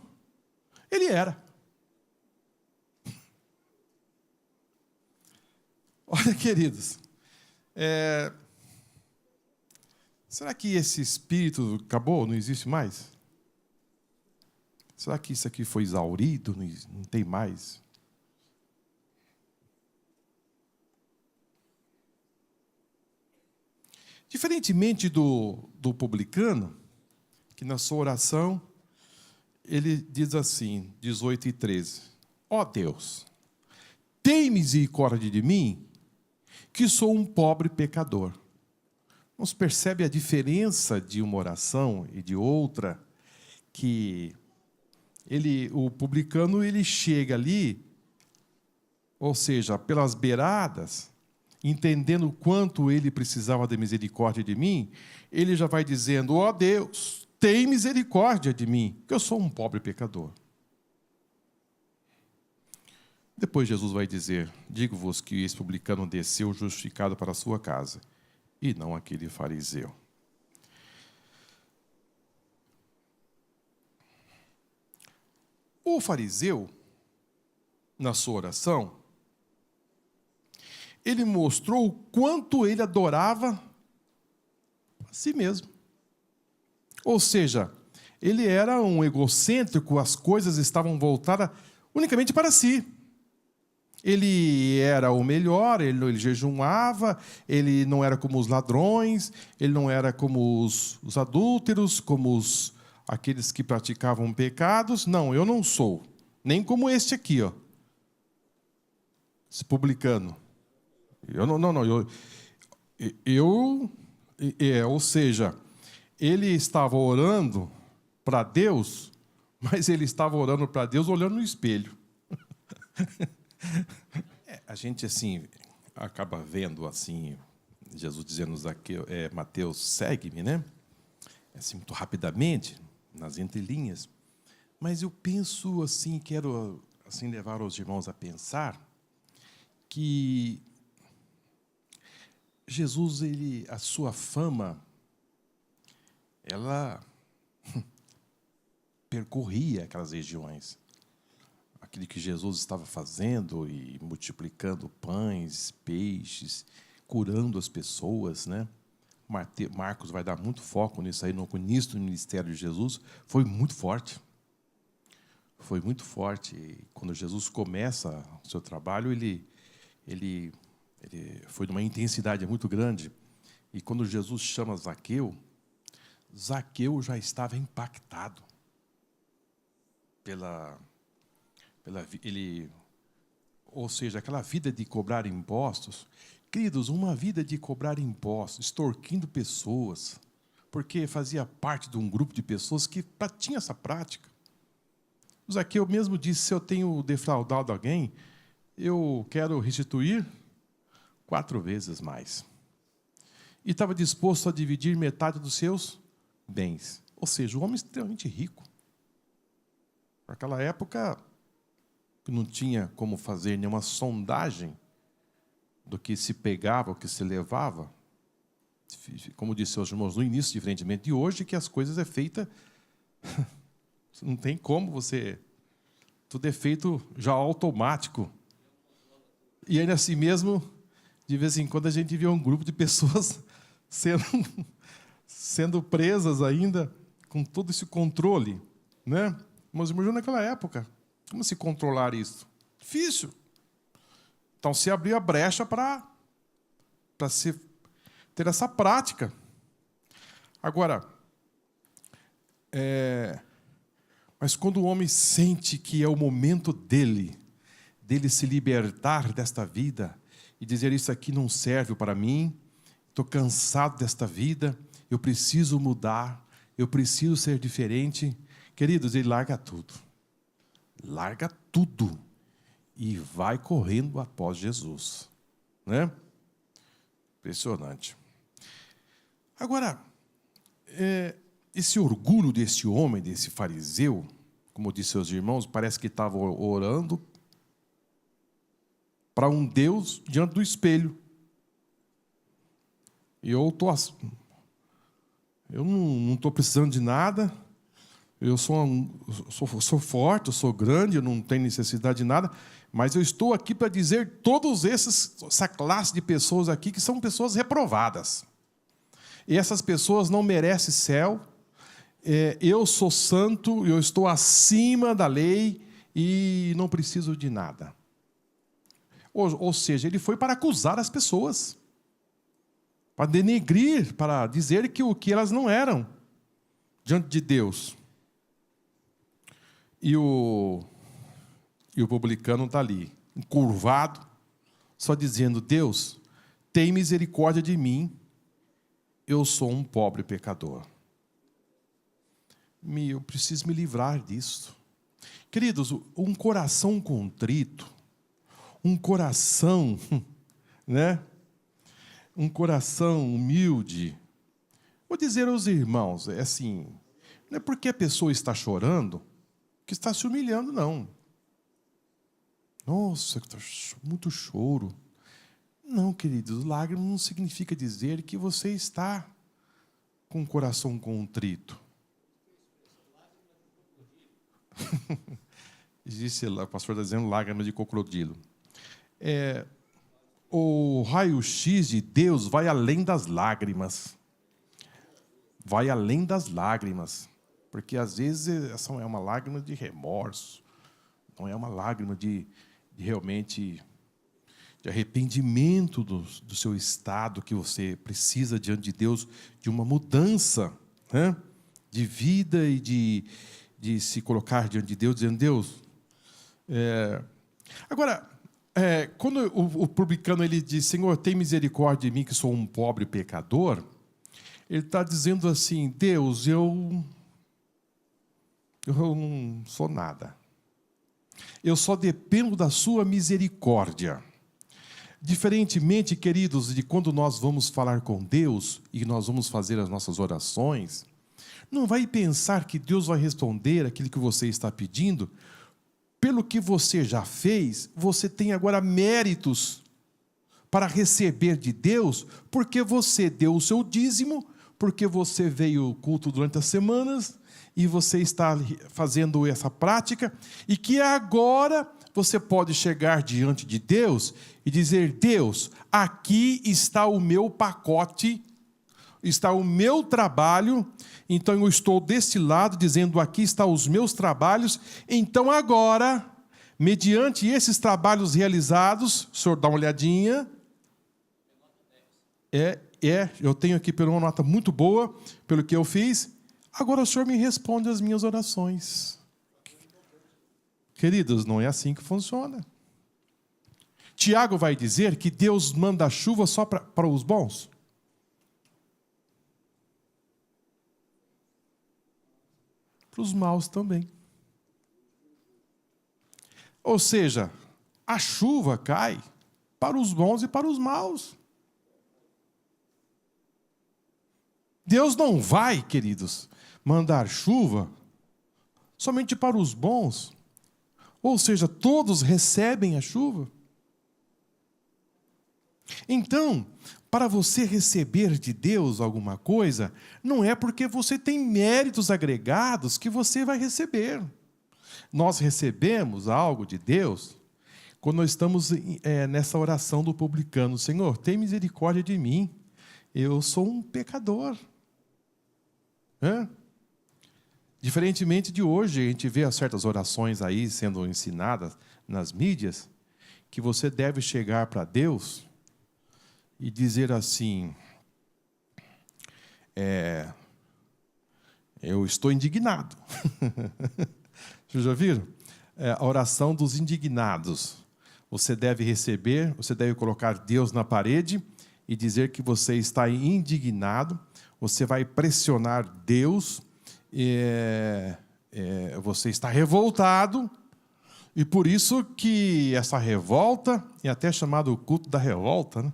ele era. Olha, queridos, será que esse espírito acabou, não existe mais? Será que isso aqui foi exaurido, não tem mais? Diferentemente do publicano, que na sua oração, ele diz assim, 18 e 13, ó Deus, tem misericórdia de mim, que sou um pobre pecador. Não se percebe a diferença de uma oração e de outra, que o publicano ele chega ali, ou seja, pelas beiradas, entendendo o quanto ele precisava da misericórdia de mim, ele já vai dizendo, ó Deus, tem misericórdia de mim, que eu sou um pobre pecador. Depois Jesus vai dizer, digo-vos que esse publicano desceu justificado para a sua casa, e não aquele fariseu. O fariseu, na sua oração, ele mostrou o quanto ele adorava a si mesmo. Ou seja, ele era um egocêntrico, as coisas estavam voltadas unicamente para si. Ele era o melhor, ele jejuava, ele não era como os ladrões, ele não era como os adúlteros, como aqueles que praticavam pecados. Não, eu não sou. Nem como este aqui, ó, esse publicano. Ou seja, ele estava orando para Deus, mas ele estava orando para Deus olhando no espelho. A gente, assim, acaba vendo, assim, Jesus dizendo Zaqueu, Mateus, segue-me, né? Assim, muito rapidamente, nas entrelinhas. Mas eu penso assim, quero assim levar os irmãos a pensar que Jesus, a sua fama, ela percorria aquelas regiões. Aquilo que Jesus estava fazendo e multiplicando pães, peixes, curando as pessoas, né? Marcos vai dar muito foco nisso aí, no início do ministério de Jesus, foi muito forte. Foi muito forte. E quando Jesus começa o seu trabalho, ele foi de uma intensidade muito grande. E quando Jesus chama Zaqueu, Zaqueu já estava impactado ou seja, aquela vida de cobrar impostos. Queridos, uma vida de cobrar impostos, extorquindo pessoas, porque fazia parte de um grupo de pessoas que tinha essa prática. O Zaqueu mesmo disse, se eu tenho defraudado alguém, eu quero restituir 4 vezes mais. E estava disposto a dividir metade dos seus bens. Ou seja, um homem extremamente rico. Naquela época, não tinha como fazer nenhuma sondagem do que se pegava, o que se levava. Como disse aos irmãos no início, diferentemente de hoje, que as coisas é feita... Não tem como você... Tudo é feito já automático. E ainda assim mesmo, de vez em quando, a gente vê um grupo de pessoas sendo presas ainda, com todo esse controle, né? Mas imagina naquela época, como se controlar isso? Difícil. Então, se abriu a brecha para ter essa prática. Agora, mas quando o homem sente que é o momento dele se libertar desta vida e dizer, isso aqui não serve para mim, estou cansado desta vida, eu preciso mudar, eu preciso ser diferente. Queridos, ele larga tudo. Larga tudo e vai correndo após Jesus. Né? Impressionante. Agora, esse orgulho desse homem, desse fariseu, como disse seus irmãos, parece que estava orando para um Deus diante do espelho. E eu não estou precisando de nada, eu sou forte, eu sou grande, eu não tenho necessidade de nada, mas eu estou aqui para dizer todos essa classe de pessoas aqui que são pessoas reprovadas. E essas pessoas não merecem céu. Eu sou santo, eu estou acima da lei e não preciso de nada. Ou seja, ele foi para acusar as pessoas, para denegrir, para dizer que o que elas não eram diante de Deus. E o publicano está ali, encurvado, só dizendo, Deus, tem misericórdia de mim, eu sou um pobre pecador. Eu preciso me livrar disso. Queridos, um coração contrito, um coração, né? Um coração humilde. Vou dizer aos irmãos, assim, não é porque a pessoa está chorando que está se humilhando, não. Nossa, muito choro. Não, queridos, lágrimas não significa dizer que você está com o coração contrito. Existe lá, o pastor está dizendo lágrimas de crocodilo. O raio-x de Deus vai além das lágrimas. Vai além das lágrimas. Porque, às vezes, essa é uma lágrima de remorso. Não é uma lágrima de realmente de arrependimento do seu estado, que você precisa, diante de Deus, de uma mudança, né? De vida e de se colocar diante de Deus, dizendo, Deus... Agora, quando o publicano ele diz, Senhor, tem misericórdia de mim, que sou um pobre pecador, ele está dizendo assim, Deus, eu não sou nada. Eu só dependo da sua misericórdia. Diferentemente, queridos, de quando nós vamos falar com Deus e nós vamos fazer as nossas orações, não vai pensar que Deus vai responder aquilo que você está pedindo. Pelo que você já fez, você tem agora méritos para receber de Deus, porque você deu o seu dízimo, porque você veio ao culto durante as semanas, e você está fazendo essa prática, e que agora você pode chegar diante de Deus e dizer: Deus, aqui está o meu pacote, está o meu trabalho, então eu estou desse lado dizendo: aqui estão os meus trabalhos, então agora, mediante esses trabalhos realizados, o senhor dá uma olhadinha, eu tenho aqui uma nota muito boa, pelo que eu fiz, agora o senhor me responde as minhas orações. Queridos, não é assim que funciona. Tiago vai dizer que Deus manda a chuva só para os bons. Para os maus também. Ou seja, a chuva cai para os bons e para os maus. Deus não vai, queridos, mandar chuva somente para os bons. Ou seja, todos recebem a chuva. Então, para você receber de Deus alguma coisa, não é porque você tem méritos agregados que você vai receber. Nós recebemos algo de Deus quando nós estamos nessa oração do publicano: Senhor, tem misericórdia de mim, eu sou um pecador. Diferentemente de hoje, a gente vê certas orações aí sendo ensinadas nas mídias, que você deve chegar para Deus e dizer assim: eu estou indignado. Vocês já viram? A oração dos indignados. Você deve receber, você deve colocar Deus na parede e dizer que você está indignado. Você vai pressionar Deus, você está revoltado, e por isso que essa revolta é até chamado o culto da revolta, né?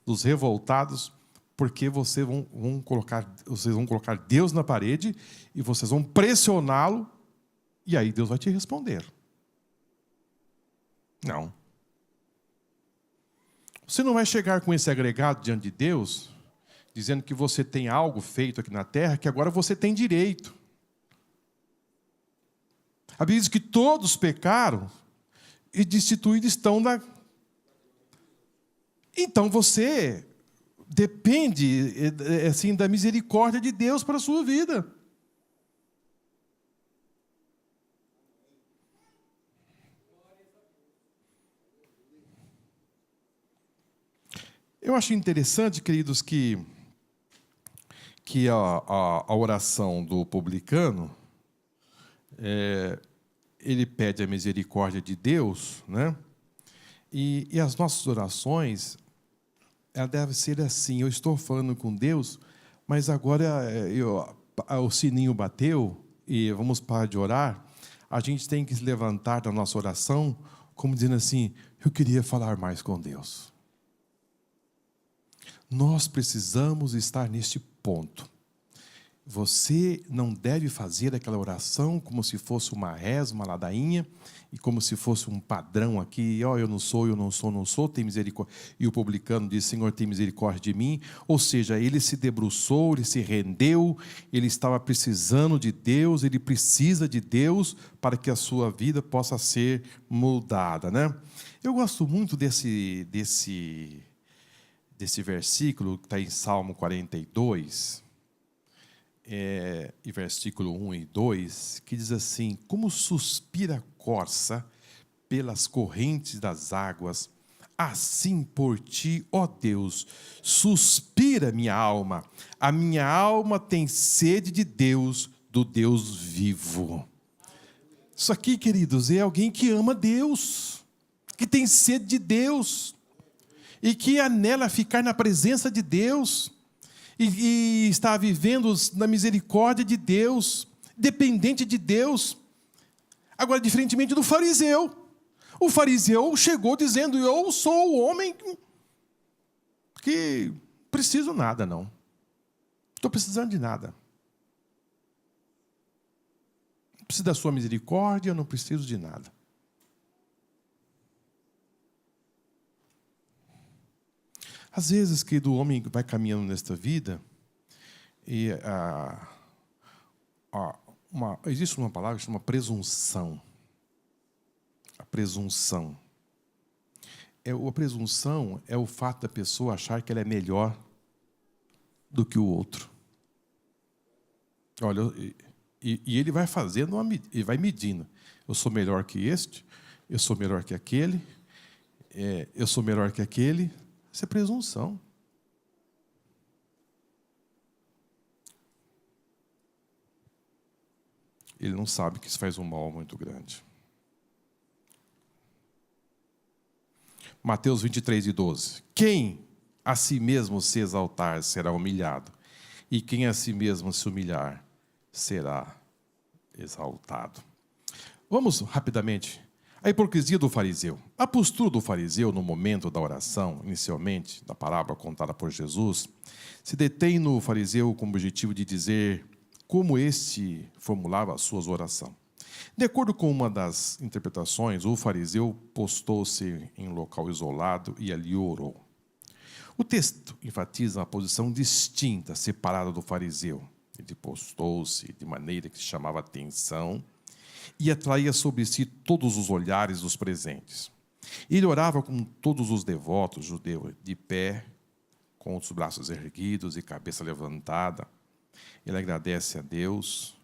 Dos revoltados, porque vocês vão colocar Deus na parede e vocês vão pressioná-lo, e aí Deus vai te responder. Não. Você não vai chegar com esse agregado diante de Deus, dizendo que você tem algo feito aqui na terra, que agora você tem direito. A Bíblia diz que todos pecaram e destituídos estão da... Então você depende assim, da misericórdia de Deus para a sua vida. Eu acho interessante, queridos, que a oração do publicano, ele pede a misericórdia de Deus, né? E as nossas orações, ela deve ser assim: eu estou falando com Deus, mas agora o sininho bateu e vamos parar de orar. A gente tem que se levantar da nossa oração como dizendo assim: eu queria falar mais com Deus. Nós precisamos estar neste ponto. Você não deve fazer aquela oração como se fosse uma reza, uma ladainha, e como se fosse um padrão aqui: eu não sou, tem misericórdia. E o publicano diz: Senhor, tem misericórdia de mim. Ou seja, ele se debruçou, ele se rendeu, ele estava precisando de Deus, ele precisa de Deus para que a sua vida possa ser mudada, né? Eu gosto muito desse versículo que está em Salmo 42, e versículo 1 e 2, que diz assim: como suspira a corça pelas correntes das águas, assim por ti, ó Deus, suspira minha alma. A minha alma tem sede de Deus, do Deus vivo. Isso aqui, queridos, é alguém que ama Deus, que tem sede de Deus, e que anela ficar na presença de Deus, e está vivendo na misericórdia de Deus, dependente de Deus. Agora, diferentemente do fariseu. O fariseu chegou dizendo: eu sou o homem que preciso nada, não. Estou precisando de nada. Não preciso da sua misericórdia, eu não preciso de nada. Às vezes, querido, o homem vai caminhando nesta vida e existe uma palavra que se chama presunção. A presunção. A presunção é o fato da pessoa achar que ela é melhor do que o outro. Olha, e ele vai fazendo, ele vai medindo. Eu sou melhor que este, eu sou melhor que aquele, eu sou melhor que aquele. Isso é presunção. Ele não sabe que isso faz um mal muito grande. Mateus 23:12. Quem a si mesmo se exaltar será humilhado, e quem a si mesmo se humilhar será exaltado. Vamos rapidamente. A hipocrisia do fariseu. A postura do fariseu no momento da oração, inicialmente, da parábola contada por Jesus, se detém no fariseu com o objetivo de dizer como este formulava as suas orações. De acordo com uma das interpretações, o fariseu postou-se em um local isolado e ali orou. O texto enfatiza uma posição distinta, separada do fariseu. Ele postou-se de maneira que chamava atenção e atraía sobre si todos os olhares dos presentes. Ele orava como todos os devotos judeus, de pé, com os braços erguidos e cabeça levantada. Ele agradece a Deus.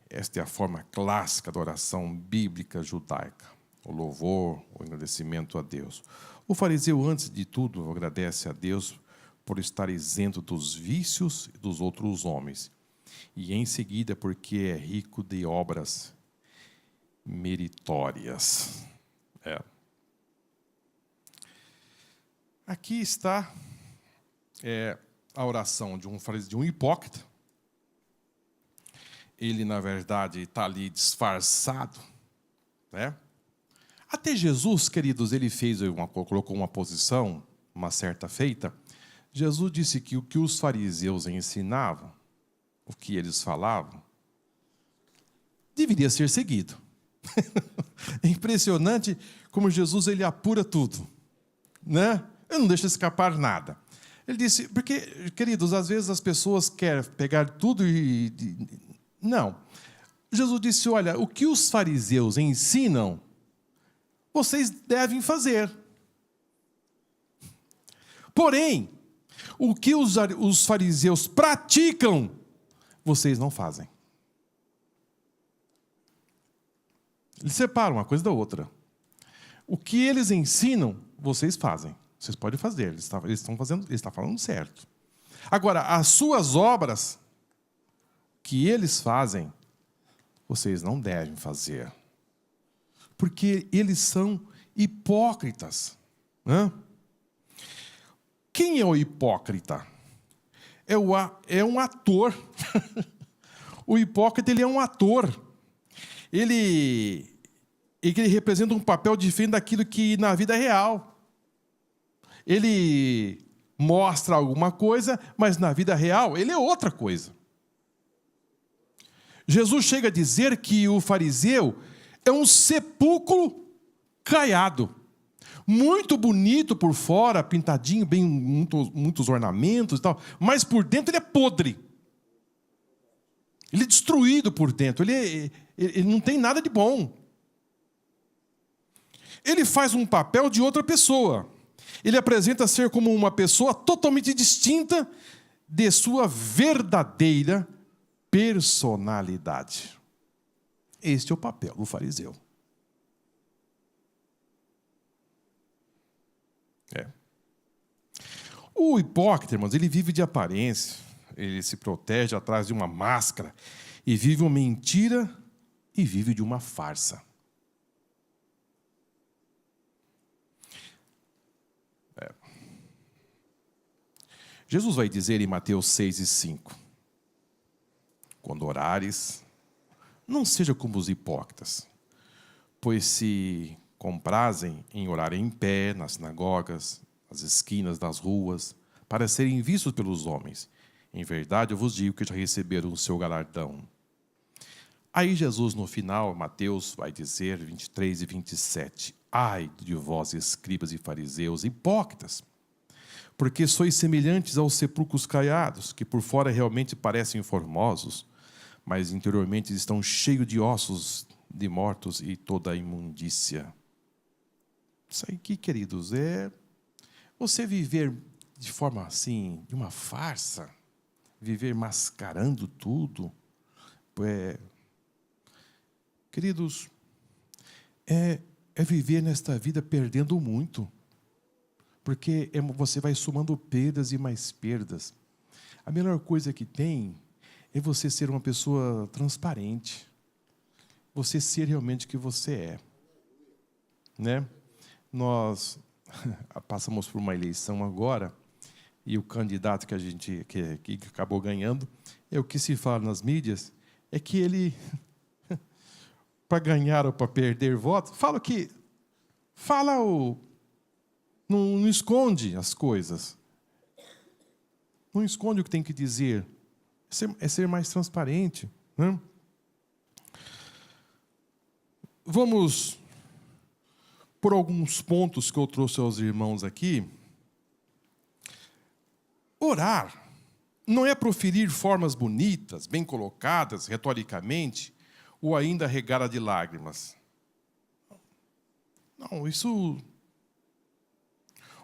Esta é a forma clássica da oração bíblica judaica. O louvor, o agradecimento a Deus. O fariseu, antes de tudo, agradece a Deus por estar isento dos vícios dos outros homens. E em seguida, porque é rico de obras meritórias. Aqui está a oração de um hipócrita. Ele, na verdade, está ali disfarçado, né? Até Jesus, queridos, ele colocou uma posição, uma certa feita. Jesus disse que o que os fariseus ensinavam, o que eles falavam, deveria ser seguido. É impressionante como Jesus ele apura tudo, né? Ele não deixa escapar nada. Ele disse, porque, queridos, às vezes as pessoas querem pegar tudo e não. Jesus disse, olha, o que os fariseus ensinam, vocês devem fazer. Porém, o que os fariseus praticam, vocês não fazem. Eles separam uma coisa da outra. O que eles ensinam, vocês fazem. Vocês podem fazer, eles estão falando certo. Agora, as suas obras, que eles fazem, vocês não devem fazer. Porque eles são hipócritas. Né? Quem é o hipócrita? É um ator. O hipócrita ele é um ator. Ele representa um papel diferente daquilo que na vida é real. Ele mostra alguma coisa, mas na vida real ele é outra coisa. Jesus chega a dizer que o fariseu é um sepulcro caiado. Muito bonito por fora, pintadinho, bem muitos ornamentos e tal, mas por dentro ele é podre. Ele é destruído por dentro, ele não tem nada de bom. Ele faz um papel de outra pessoa. Ele apresenta ser como uma pessoa totalmente distinta de sua verdadeira personalidade. Este é o papel do fariseu. O hipócrita, irmãos, ele vive de aparência, ele se protege atrás de uma máscara, e vive uma mentira e vive de uma farsa. Jesus vai dizer em Mateus 6:5, quando orares, não seja como os hipócritas, pois se comprazem em orar em pé, nas sinagogas, nas esquinas das ruas, para serem vistos pelos homens. Em verdade, eu vos digo que já receberam o seu galardão. Aí Jesus, no final, Mateus vai dizer, 23 e 27, ai de vós, escribas e fariseus, hipócritas, porque sois semelhantes aos sepulcros caiados, que por fora realmente parecem formosos, mas interiormente estão cheios de ossos de mortos e toda a imundícia. Isso aqui, queridos, é você viver de forma assim, de uma farsa, viver mascarando tudo. Queridos, é viver nesta vida perdendo muito, porque você vai somando perdas e mais perdas. A melhor coisa que tem é você ser uma pessoa transparente, você ser realmente o que você é, né? Nós passamos por uma eleição agora e o candidato que acabou ganhando, o que se fala nas mídias é que ele, para ganhar ou para perder votos, não esconde as coisas, não esconde o que tem que dizer, é ser mais transparente, né? Vamos por alguns pontos que eu trouxe aos irmãos aqui. Orar não é proferir formas bonitas, bem colocadas, retoricamente, ou ainda regada de lágrimas. Não, isso...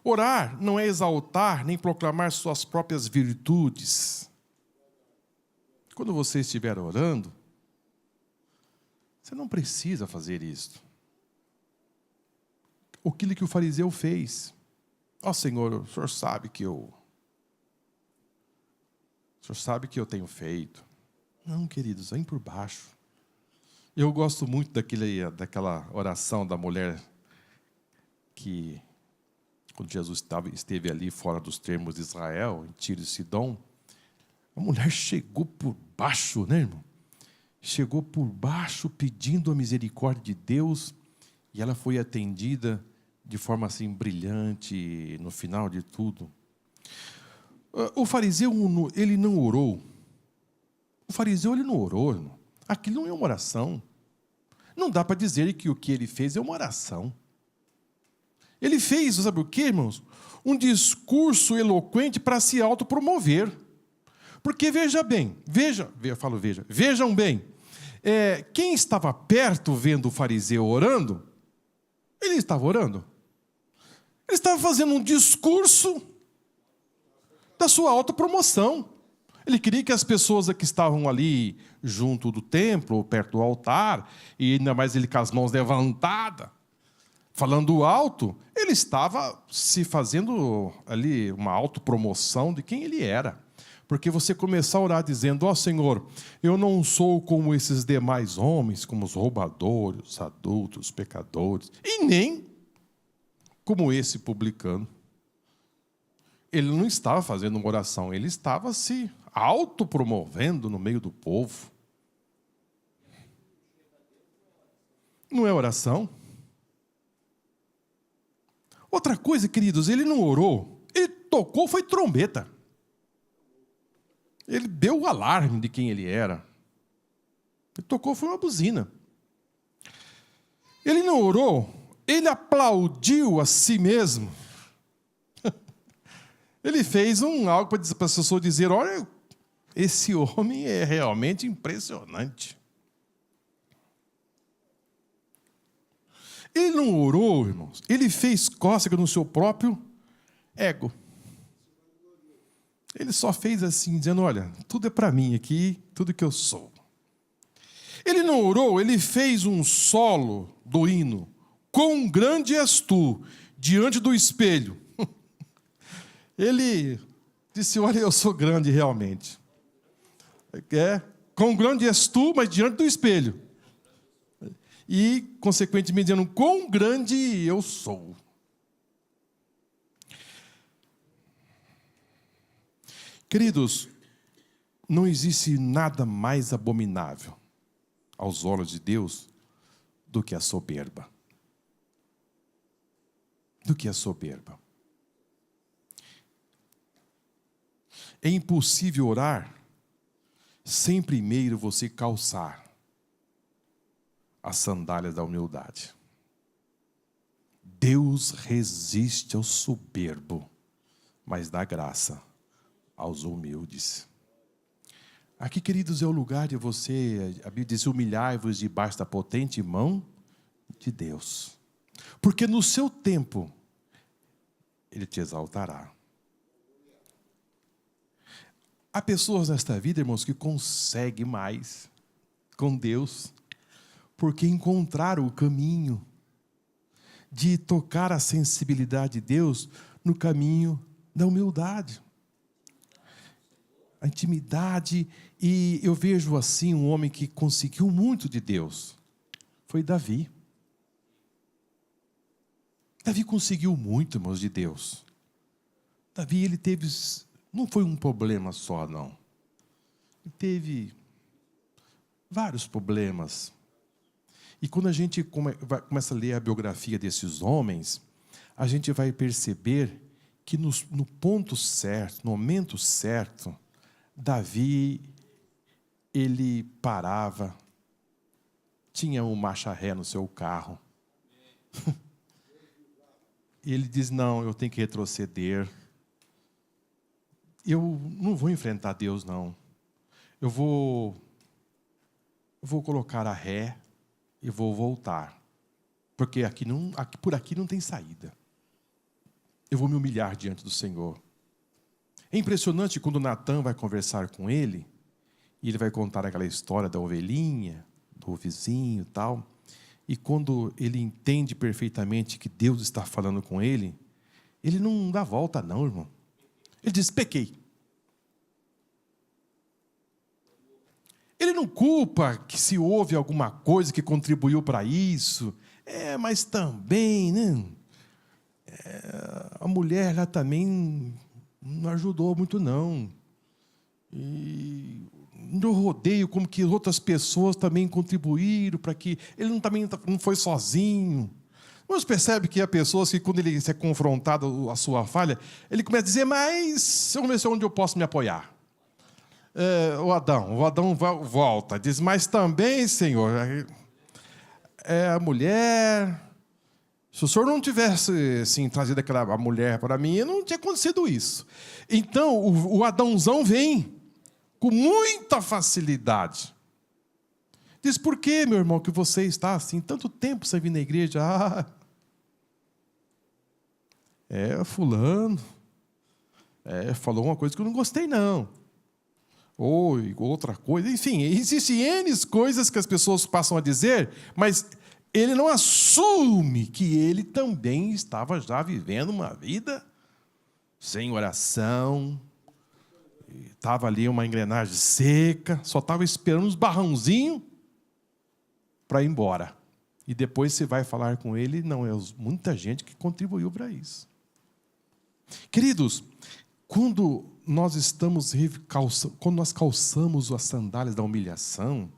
Orar não é exaltar nem proclamar suas próprias virtudes. Quando você estiver orando, você não precisa fazer isso. Aquilo que o fariseu fez. Senhor, o Senhor sabe que eu tenho feito. Não, queridos, vem por baixo. Eu gosto muito daquela oração da mulher que, quando Jesus esteve ali fora dos termos de Israel, em Tiro e Sidom, a mulher chegou por baixo, né, irmão? Chegou por baixo pedindo a misericórdia de Deus e ela foi atendida de forma assim brilhante no final de tudo. O fariseu, ele não orou. O fariseu, ele não orou, irmão. Aquilo não é uma oração. Não dá para dizer que o que ele fez é uma oração. Ele fez, sabe o quê, irmãos? Um discurso eloquente para se autopromover. Porque vejam bem, quem estava perto vendo o fariseu orando, ele estava orando. Ele estava fazendo um discurso da sua autopromoção. Ele queria que as pessoas que estavam ali junto do templo, perto do altar, e ainda mais ele com as mãos levantadas, falando alto, ele estava se fazendo ali uma autopromoção de quem ele era. Porque você começar a orar dizendo, Senhor, eu não sou como esses demais homens, como os roubadores, os adultos, os pecadores, e nem como esse publicano. Ele não estava fazendo uma oração, ele estava se autopromovendo no meio do povo. Não é oração? Outra coisa, queridos, ele não orou, ele tocou, foi trombeta. Ele deu o alarme de quem ele era. Ele tocou, foi uma buzina. Ele não orou, ele aplaudiu a si mesmo. Ele fez algo para as pessoas dizer, olha, esse homem é realmente impressionante. Ele não orou, irmãos, ele fez cócega no seu próprio ego. Ele só fez assim, dizendo, olha, tudo é para mim aqui, tudo que eu sou. Ele não orou, ele fez um solo do hino. Quão grande és tu, diante do espelho. Ele disse, olha, eu sou grande realmente. Quão grande és tu, mas diante do espelho. E, consequentemente, dizendo, quão grande eu sou. Queridos, não existe nada mais abominável aos olhos de Deus do que a soberba. do que a soberba. É impossível orar sem primeiro você calçar as sandálias da humildade. Deus resiste ao soberbo, mas dá graça aos humildes. Aqui, queridos, é o lugar de você, a Bíblia diz, humilhai-vos debaixo da potente mão de Deus. Porque no seu tempo, Ele te exaltará. Há pessoas nesta vida, irmãos, que conseguem mais com Deus, porque encontraram o caminho de tocar a sensibilidade de Deus no caminho da humildade. A intimidade, e eu vejo assim um homem que conseguiu muito de Deus, foi Davi. Davi conseguiu muito, irmãos, de Deus. Davi, ele teve, não foi um problema só, não. Ele teve vários problemas. E quando a gente começa a ler a biografia desses homens, a gente vai perceber que no ponto certo, no momento certo, Davi, ele parava, tinha um marcha ré no seu carro. E ele diz, não, eu tenho que retroceder. Eu não vou enfrentar Deus, não. Eu vou colocar a ré e vou voltar. Porque por aqui não tem saída. Eu vou me humilhar diante do Senhor. É impressionante quando Natã vai conversar com ele, e ele vai contar aquela história da ovelhinha, do vizinho e tal. E quando ele entende perfeitamente que Deus está falando com ele, ele não dá volta não, irmão. Ele diz, pequei. Ele não culpa que se houve alguma coisa que contribuiu para isso. Mas também, né? A mulher lá também não ajudou muito, não. E no rodeio, como que outras pessoas também contribuíram para que... Ele também não foi sozinho. Mas percebe que há pessoas que, quando ele é confrontado a sua falha, ele começa a dizer, mas eu não sei onde eu posso me apoiar. O Adão volta, diz, mas também, Senhor, a mulher... Se o Senhor não tivesse assim, trazido aquela mulher para mim, não tinha acontecido isso. Então, o Adãozão vem com muita facilidade. Diz, por que, meu irmão, que você está assim, tanto tempo sem vir na igreja? Fulano. Falou uma coisa que eu não gostei, não. Ou outra coisa. Enfim, existem N coisas que as pessoas passam a dizer, mas ele não assume que ele também estava já vivendo uma vida sem oração. Estava ali uma engrenagem seca, só estava esperando uns barrãozinhos para ir embora. E depois você vai falar com ele, não, muita gente que contribuiu para isso. Queridos, quando nós calçamos as sandálias da humilhação,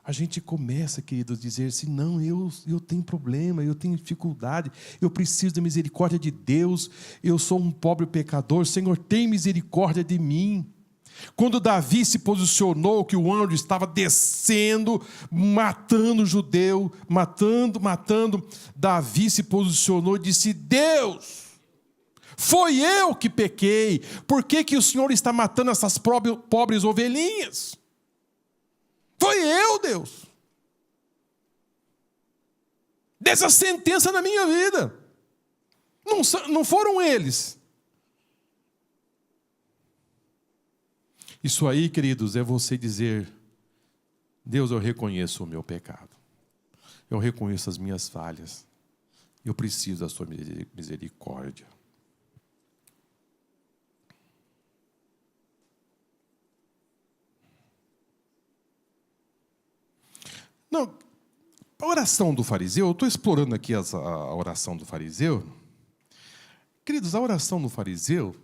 a gente começa, queridos, a dizer assim, não, eu tenho problema, eu tenho dificuldade, eu preciso da misericórdia de Deus, eu sou um pobre pecador, Senhor, tem misericórdia de mim. Quando Davi se posicionou, que o anjo estava descendo, matando o judeu, matando, Davi se posicionou e disse, Deus, foi eu que pequei, por que o Senhor está matando essas pobres ovelhinhas? Foi eu, Deus. Dessa sentença na minha vida. Não foram eles. Isso aí, queridos, é você dizer, Deus, eu reconheço o meu pecado. Eu reconheço as minhas falhas. Eu preciso da sua misericórdia. Não, a oração do fariseu, eu estou explorando aqui a oração do fariseu. Queridos, a oração do fariseu,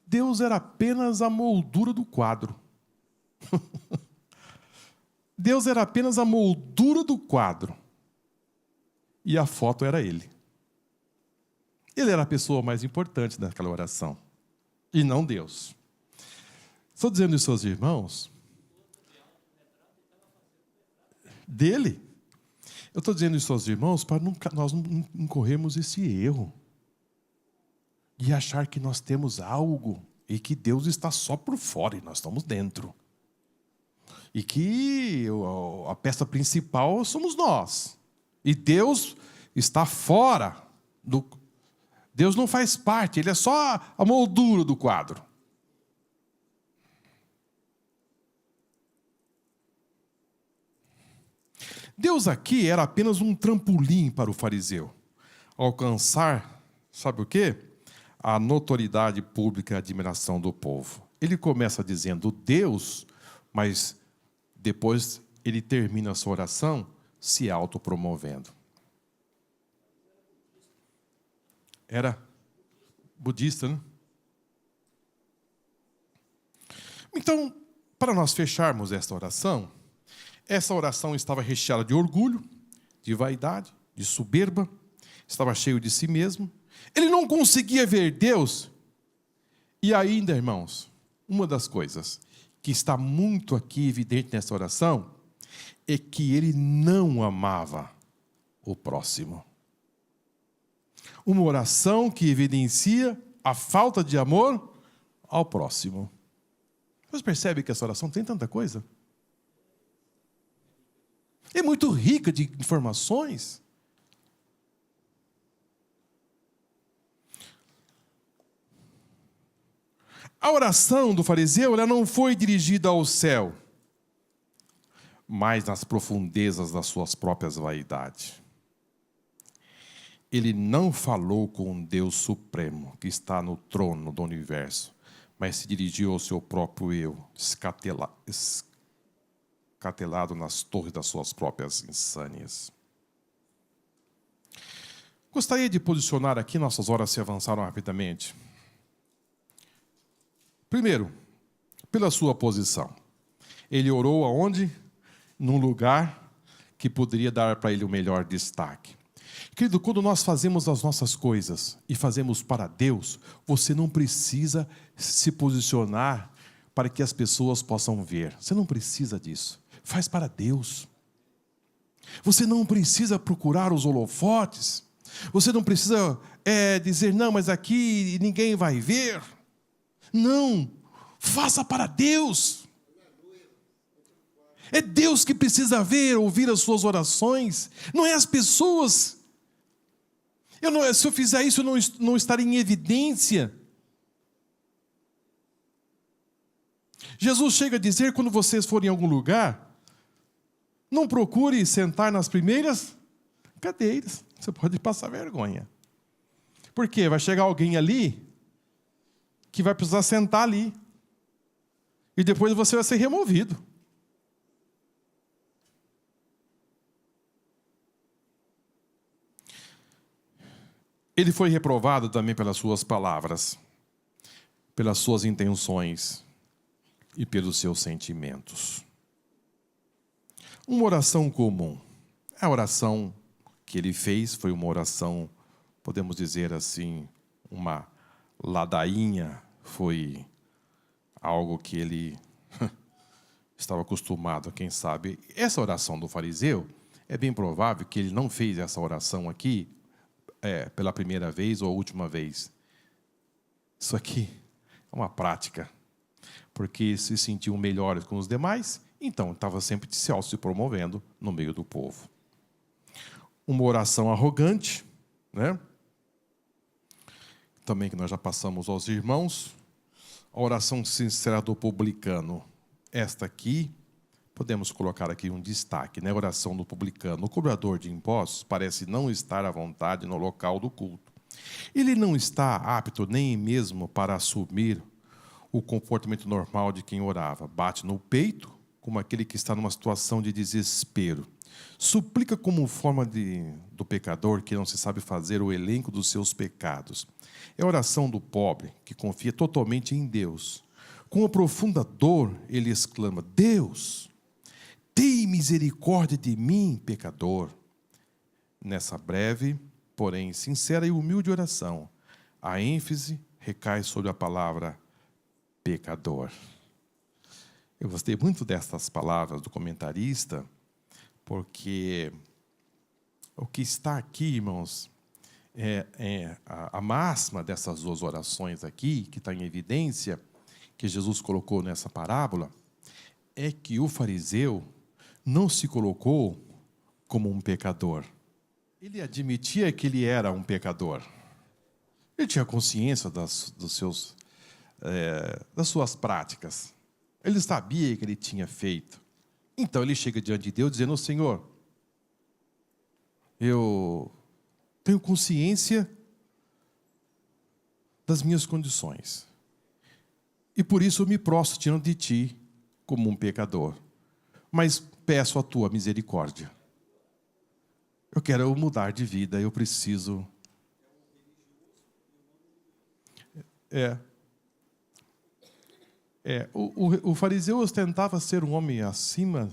Deus era apenas a moldura do quadro. Deus era apenas a moldura do quadro. E a foto era ele. Ele era a pessoa mais importante daquela oração, e não Deus. Estou dizendo isso aos irmãos dele. Eu estou dizendo isso aos irmãos para nós não incorrermos esse erro de achar que nós temos algo e que Deus está só por fora e nós estamos dentro. E que a peça principal somos nós. E Deus está fora. Deus não faz parte, Ele é só a moldura do quadro. Deus aqui era apenas um trampolim para o fariseu alcançar, sabe o quê? A notoriedade pública e a admiração do povo. Ele começa dizendo Deus, mas depois ele termina a sua oração se autopromovendo. Era budista, né? Então, para nós fecharmos essa oração estava recheada de orgulho, de vaidade, de soberba, estava cheio de si mesmo. Ele não conseguia ver Deus. E ainda, irmãos, uma das coisas que está muito aqui evidente nessa oração é que ele não amava o próximo. Uma oração que evidencia a falta de amor ao próximo. Você percebe que essa oração tem tanta coisa? É muito rica de informações. A oração do fariseu ela não foi dirigida ao céu, mas nas profundezas das suas próprias vaidades. Ele não falou com um Deus supremo que está no trono do universo, mas se dirigiu ao seu próprio eu, escatelado nas torres das suas próprias insânias. Gostaria de posicionar aqui, nossas horas se avançaram rapidamente. Primeiro, pela sua posição. Ele orou aonde? Num lugar que poderia dar para ele o melhor destaque. Querido, quando nós fazemos as nossas coisas e fazemos para Deus, você não precisa se posicionar para que as pessoas possam ver. Você não precisa disso. Faz para Deus. Você não precisa procurar os holofotes. Você não precisa dizer, não, mas aqui ninguém vai ver. Não, faça para Deus. É Deus que precisa ver, ouvir as suas orações. Não é as pessoas. Se eu fizer isso, eu não estarei em evidência. Jesus chega a dizer, quando vocês forem em algum lugar, não procure sentar nas primeiras cadeiras. Você pode passar vergonha. Por quê? Vai chegar alguém ali que vai precisar sentar ali. E depois você vai ser removido. Ele foi reprovado também pelas suas palavras, pelas suas intenções e pelos seus sentimentos. Uma oração comum. A oração que ele fez foi uma oração, podemos dizer assim, uma ladainha, foi algo que ele estava acostumado, quem sabe. Essa oração do fariseu, é bem provável que ele não fez essa oração aqui pela primeira vez ou a última vez. Isso aqui é uma prática, porque se sentiu melhor com os demais, então estava sempre se promovendo no meio do povo. Uma oração arrogante, né? Também que nós já passamos aos irmãos. A oração sincera do publicano. Esta aqui, podemos colocar aqui um destaque, né? A oração do publicano. O cobrador de impostos parece não estar à vontade no local do culto. Ele não está apto nem mesmo para assumir o comportamento normal de quem orava. Bate no peito, como aquele que está numa situação de desespero. Suplica como forma do pecador que não se sabe fazer o elenco dos seus pecados. É a oração do pobre que confia totalmente em Deus. Com uma profunda dor, ele exclama: Deus, tem misericórdia de mim, pecador. Nessa breve porém, sincera e humilde oração. A ênfase recai sobre a palavra pecador. Eu gostei muito dessas palavras do comentarista, porque o que está aqui, irmãos, a máxima dessas duas orações aqui, que está em evidência, que Jesus colocou nessa parábola, é que o fariseu não se colocou como um pecador. Ele admitia que ele era um pecador. Ele tinha consciência das suas práticas. Ele sabia que ele tinha feito. Então ele chega diante de Deus dizendo: Senhor, eu tenho consciência das minhas condições. E por isso eu me prostro diante de ti como um pecador. Mas peço a tua misericórdia. Eu quero mudar de vida, eu preciso. O fariseu ostentava ser um homem acima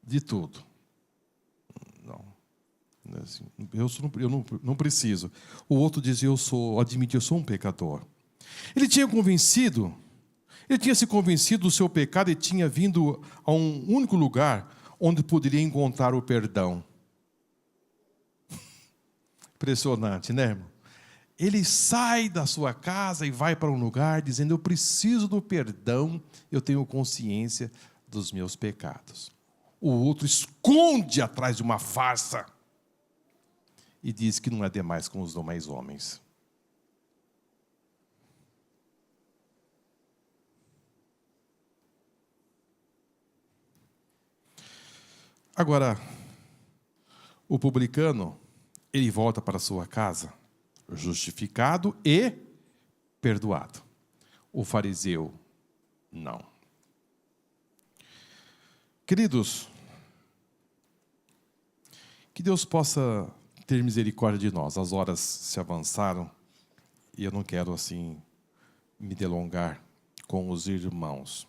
de tudo. Não. Assim, eu não preciso. O outro dizia: admite, eu sou um pecador. Ele tinha se convencido do seu pecado e tinha vindo a um único lugar onde poderia encontrar o perdão. Impressionante, né, irmão? Ele sai da sua casa e vai para um lugar dizendo: eu preciso do perdão, eu tenho consciência dos meus pecados. O outro esconde atrás de uma farsa e diz que não é demais com os demais homens. Agora, o publicano, ele volta para sua casa justificado e perdoado. O fariseu, não. Queridos, que Deus possa ter misericórdia de nós. As horas se avançaram e eu não quero, assim, me delongar com os irmãos.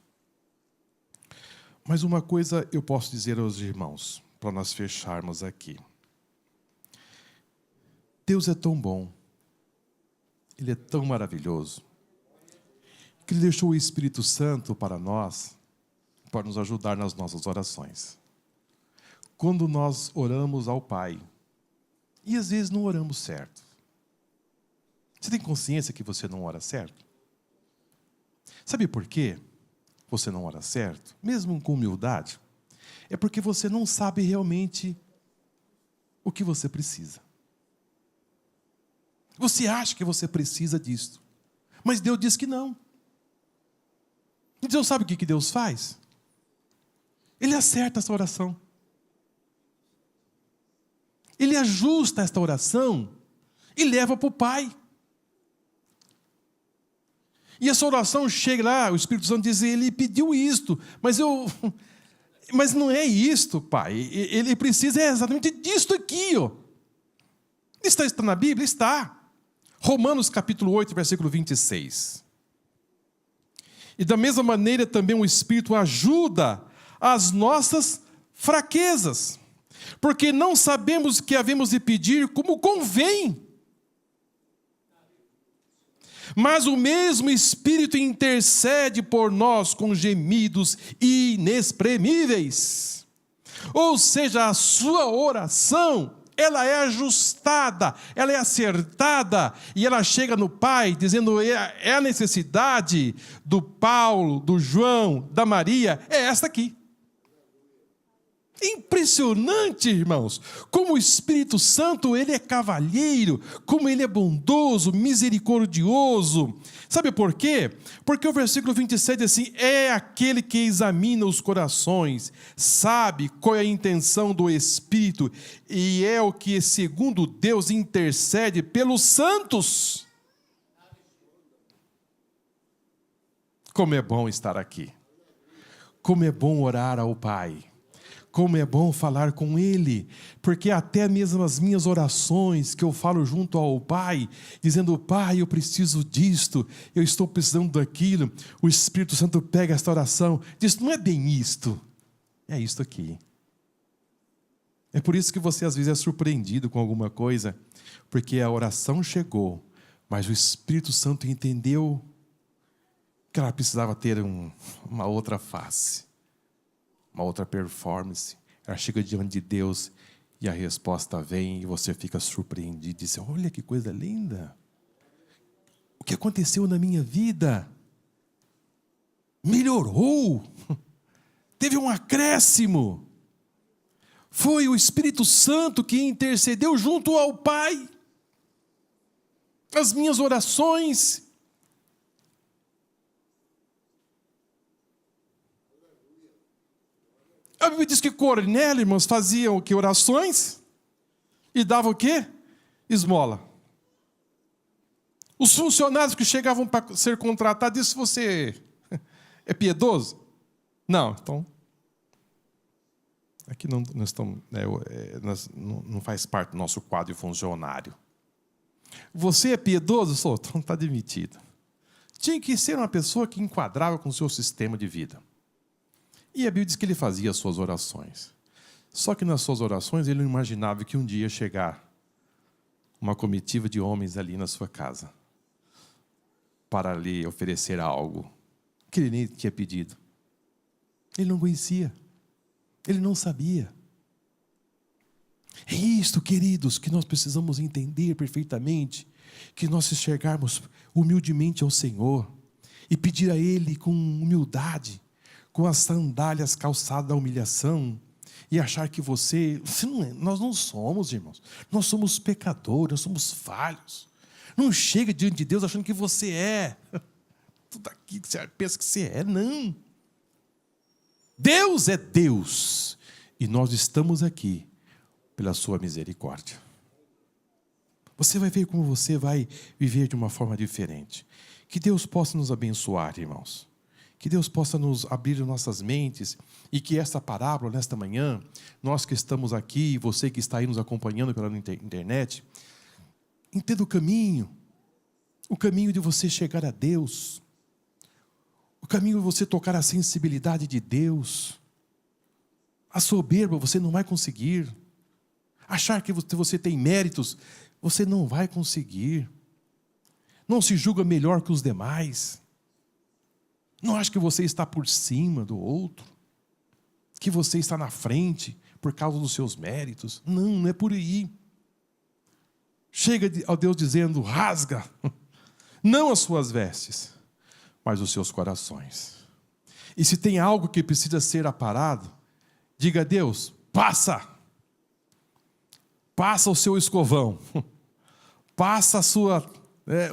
Mas uma coisa eu posso dizer aos irmãos, para nós fecharmos aqui. Deus é tão bom, Ele é tão maravilhoso, que Ele deixou o Espírito Santo para nós, para nos ajudar nas nossas orações. Quando nós oramos ao Pai, e às vezes não oramos certo. Você tem consciência que você não ora certo? Sabe por quê você não ora certo? Mesmo com humildade. É porque você não sabe realmente o que você precisa. Você acha que você precisa disso, mas Deus diz que não. Então sabe o que Deus faz? Ele acerta essa oração. Ele ajusta esta oração e leva para o Pai. E essa oração chega lá, o Espírito Santo diz: ele pediu isto, mas não é isto, Pai. Ele precisa exatamente disto aqui, ó. Está na Bíblia? Está. Romanos capítulo 8, versículo 26. E da mesma maneira também o Espírito ajuda as nossas fraquezas, porque não sabemos o que havemos de pedir como convém. Mas o mesmo Espírito intercede por nós com gemidos inexprimíveis. Ou seja, a sua oração, ela é ajustada, ela é acertada, e ela chega no Pai, dizendo: é a necessidade do Paulo, do João, da Maria, é esta aqui. Impressionante, irmãos, como o Espírito Santo, ele é cavalheiro, como ele é bondoso, misericordioso. Sabe por quê? Porque o versículo 27 diz assim: é aquele que examina os corações, sabe qual é a intenção do Espírito, e é o que, segundo Deus, intercede pelos santos. Como é bom estar aqui, como é bom orar ao Pai. Como é bom falar com Ele, porque até mesmo as minhas orações que eu falo junto ao Pai, dizendo: Pai, eu preciso disto, eu estou precisando daquilo, o Espírito Santo pega esta oração, diz: não é bem isto, é isto aqui. É por isso que você às vezes é surpreendido com alguma coisa, porque a oração chegou, mas o Espírito Santo entendeu que ela precisava ter uma outra face, uma outra performance. Ela chega diante de Deus e a resposta vem e você fica surpreendido e diz: olha que coisa linda! O que aconteceu na minha vida? Melhorou! Teve um acréscimo! Foi o Espírito Santo que intercedeu junto ao Pai. As minhas orações. A Bíblia diz que Cornélio, irmãos, fazia o que? Orações e dava o quê? Esmola. Os funcionários que chegavam para ser contratados, disse: você é piedoso? Não, então aqui não faz parte do nosso quadro de funcionário. Você é piedoso? Sou, então está demitido. Tinha que ser uma pessoa que enquadrava com o seu sistema de vida. E a Bíblia diz que ele fazia as suas orações. Só que nas suas orações ele não imaginava que um dia ia chegar uma comitiva de homens ali na sua casa para lhe oferecer algo que ele nem tinha pedido. Ele não conhecia. Ele não sabia. É isto, queridos, que nós precisamos entender perfeitamente, que nós enxergarmos humildemente ao Senhor e pedir a Ele com humildade, com as sandálias calçadas da humilhação, e achar que nós não somos, irmãos. Nós somos pecadores, nós somos falhos. Não chega diante de Deus achando que você é tudo aquilo que você pensa que você é, não. Deus é Deus, e nós estamos aqui pela sua misericórdia. Você vai ver como você vai viver de uma forma diferente. Que Deus possa nos abençoar, irmãos. Que Deus possa nos abrir nossas mentes e que esta parábola, nesta manhã, nós que estamos aqui, você que está aí nos acompanhando pela internet, entenda o caminho de você chegar a Deus, o caminho de você tocar a sensibilidade de Deus. A soberba você não vai conseguir. Achar que você tem méritos, você não vai conseguir. Não se julga melhor que os demais. Não acha que você está por cima do outro, que você está na frente por causa dos seus méritos. Não é por aí. Chega ao Deus dizendo: rasga, não as suas vestes, mas os seus corações. E se tem algo que precisa ser aparado, diga a Deus: passa o seu escovão, passa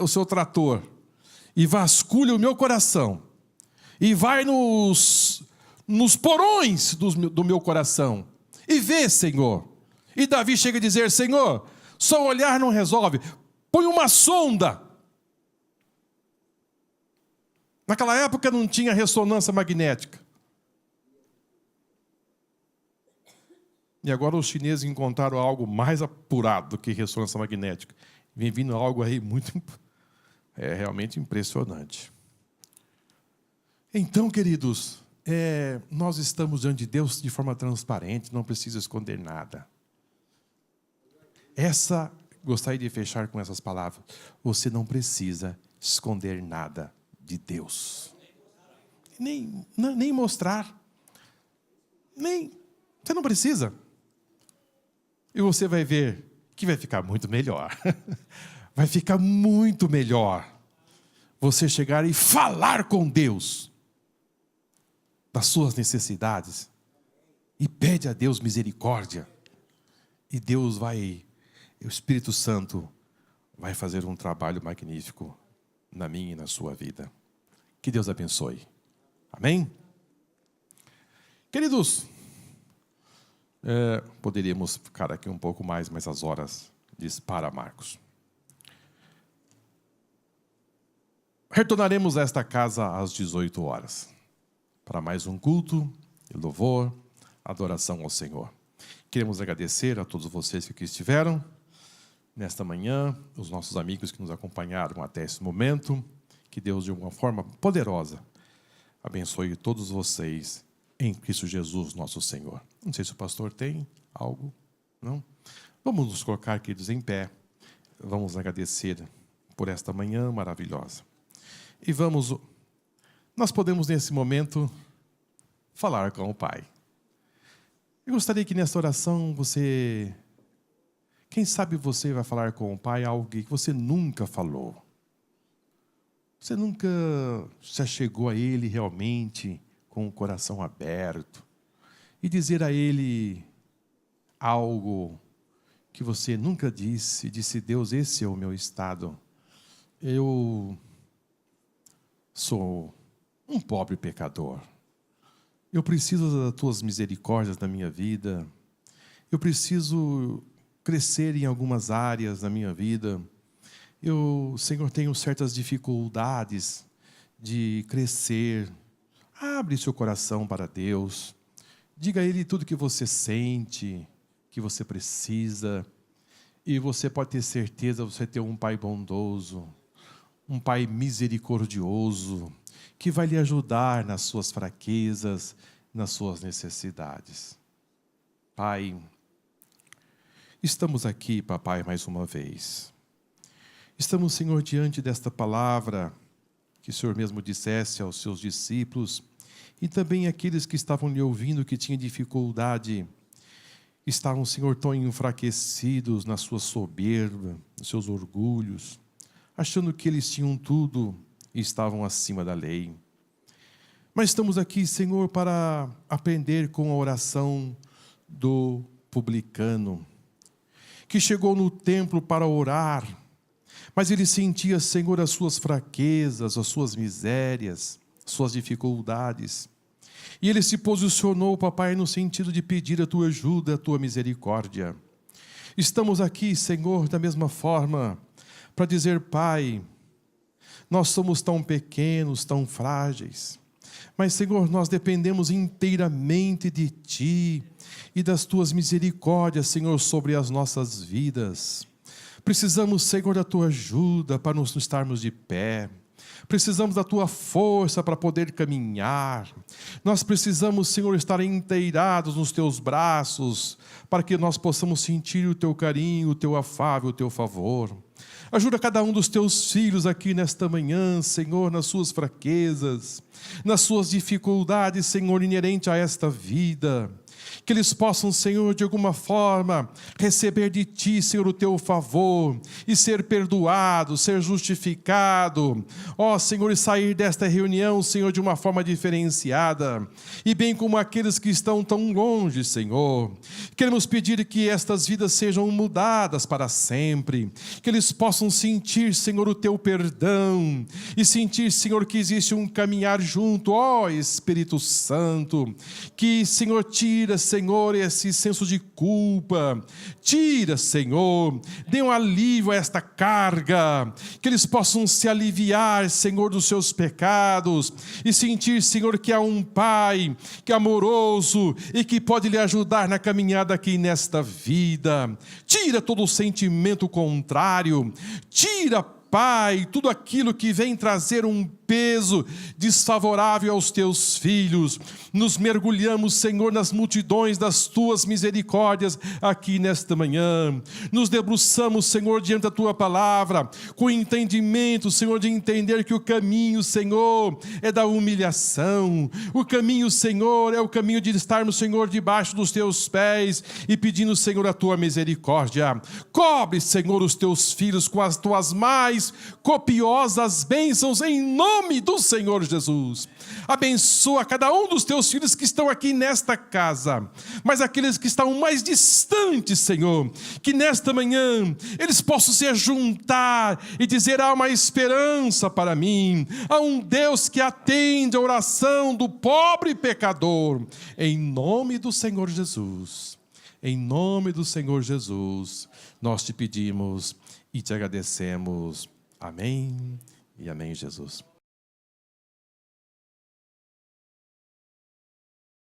o seu trator, e vasculha o meu coração, e vai nos porões do meu coração, e vê, Senhor. E Davi chega a dizer: Senhor, só olhar não resolve, põe uma sonda. Naquela época não tinha ressonância magnética. E agora os chineses encontraram algo mais apurado do que ressonância magnética. Vem vindo algo aí realmente impressionante. Então, queridos, nós estamos diante de Deus de forma transparente, não precisa esconder nada. Gostaria de fechar com essas palavras: você não precisa esconder nada de Deus. Nem mostrar. Você não precisa. E você vai ver que vai ficar muito melhor. Vai ficar muito melhor você chegar e falar com Deus das suas necessidades e pede a Deus misericórdia. E o Espírito Santo vai fazer um trabalho magnífico na minha e na sua vida. Que Deus abençoe. Amém? Queridos, poderíamos ficar aqui um pouco mais, mas as horas disparam, Marcos. Retornaremos a esta casa às 18 horas, para mais um culto e louvor, adoração ao Senhor. Queremos agradecer a todos vocês que aqui estiveram nesta manhã, os nossos amigos que nos acompanharam até esse momento. Que Deus, de uma forma poderosa, abençoe todos vocês em Cristo Jesus, nosso Senhor. Não sei se o pastor tem algo. Não? Vamos nos colocar, queridos, em pé. Vamos agradecer por esta manhã maravilhosa. E nós podemos nesse momento falar com o Pai. Eu gostaria que nessa oração quem sabe você vai falar com o Pai algo que você nunca falou. Você nunca se achegou a Ele realmente com o coração aberto e dizer a Ele algo que você nunca disse. Disse: Deus, esse é o meu estado. Eu sou um pobre pecador. Eu preciso das tuas misericórdias na minha vida. Eu preciso crescer em algumas áreas da minha vida. Eu, Senhor, tenho certas dificuldades de crescer. Abre seu coração para Deus. Diga a Ele tudo que você sente, que você precisa. E você pode ter certeza, você tem um Pai bondoso, um Pai misericordioso, que vai lhe ajudar nas suas fraquezas, nas suas necessidades. Pai, estamos aqui, papai, mais uma vez. Estamos, Senhor, diante desta palavra que o Senhor mesmo dissesse aos seus discípulos e também aqueles que estavam lhe ouvindo, que tinham dificuldade, estavam, Senhor, tão enfraquecidos na sua soberba, nos seus orgulhos, achando que eles tinham tudo e estavam acima da lei. Mas estamos aqui, Senhor, para aprender com a oração do publicano, que chegou no templo para orar, mas ele sentia, Senhor, as suas fraquezas, as suas misérias, suas dificuldades. E ele se posicionou, papai, no sentido de pedir a tua ajuda, a tua misericórdia. Estamos aqui, Senhor, da mesma forma, para dizer: Pai, nós somos tão pequenos, tão frágeis, mas, Senhor, nós dependemos inteiramente de Ti e das Tuas misericórdias, Senhor, sobre as nossas vidas. Precisamos, Senhor, da Tua ajuda para nos estarmos de pé. Precisamos da Tua força para poder caminhar. Nós precisamos, Senhor, estar inteirados nos Teus braços, para que nós possamos sentir o Teu carinho, o Teu afável, o Teu favor. Ajuda cada um dos Teus filhos aqui nesta manhã, Senhor, nas suas fraquezas, nas suas dificuldades, Senhor, inerente a esta vida. Que eles possam, Senhor, de alguma forma, receber de Ti, Senhor, o Teu favor, e ser perdoado, ser justificado. Ó, Senhor, e sair desta reunião, Senhor, de uma forma diferenciada. E bem como aqueles que estão tão longe, Senhor. Queremos pedir que estas vidas sejam mudadas para sempre. Que eles possam sentir, Senhor, o Teu perdão. E sentir, Senhor, que existe um caminhar junto. Ó, Espírito Santo. Que, Senhor, tira, Senhor, esse senso de culpa. Tira, Senhor, dê um alívio a esta carga, que eles possam se aliviar, Senhor, dos seus pecados e sentir, Senhor, que há um Pai que é amoroso e que pode lhe ajudar na caminhada aqui nesta vida. Tira todo o sentimento contrário, tira, Pai, tudo aquilo que vem trazer um peso desfavorável aos Teus filhos. Nos mergulhamos, Senhor, nas multidões das Tuas misericórdias aqui nesta manhã. Nos debruçamos, Senhor, diante da Tua palavra, com entendimento, Senhor, de entender que o caminho, Senhor, é da humilhação. O caminho, Senhor, é o caminho de estarmos, Senhor, debaixo dos Teus pés e pedindo, Senhor, a Tua misericórdia. Cobre, Senhor, os Teus filhos com as Tuas mais copiosas bênçãos em nome do Senhor Jesus. Abençoa cada um dos Teus filhos que estão aqui nesta casa, mas aqueles que estão mais distantes, Senhor, que nesta manhã eles possam se juntar e dizer: há uma esperança para mim, há um Deus que atende a oração do pobre pecador. Em nome do Senhor Jesus, em nome do Senhor Jesus, nós te pedimos e te agradecemos. Amém e amém, Jesus.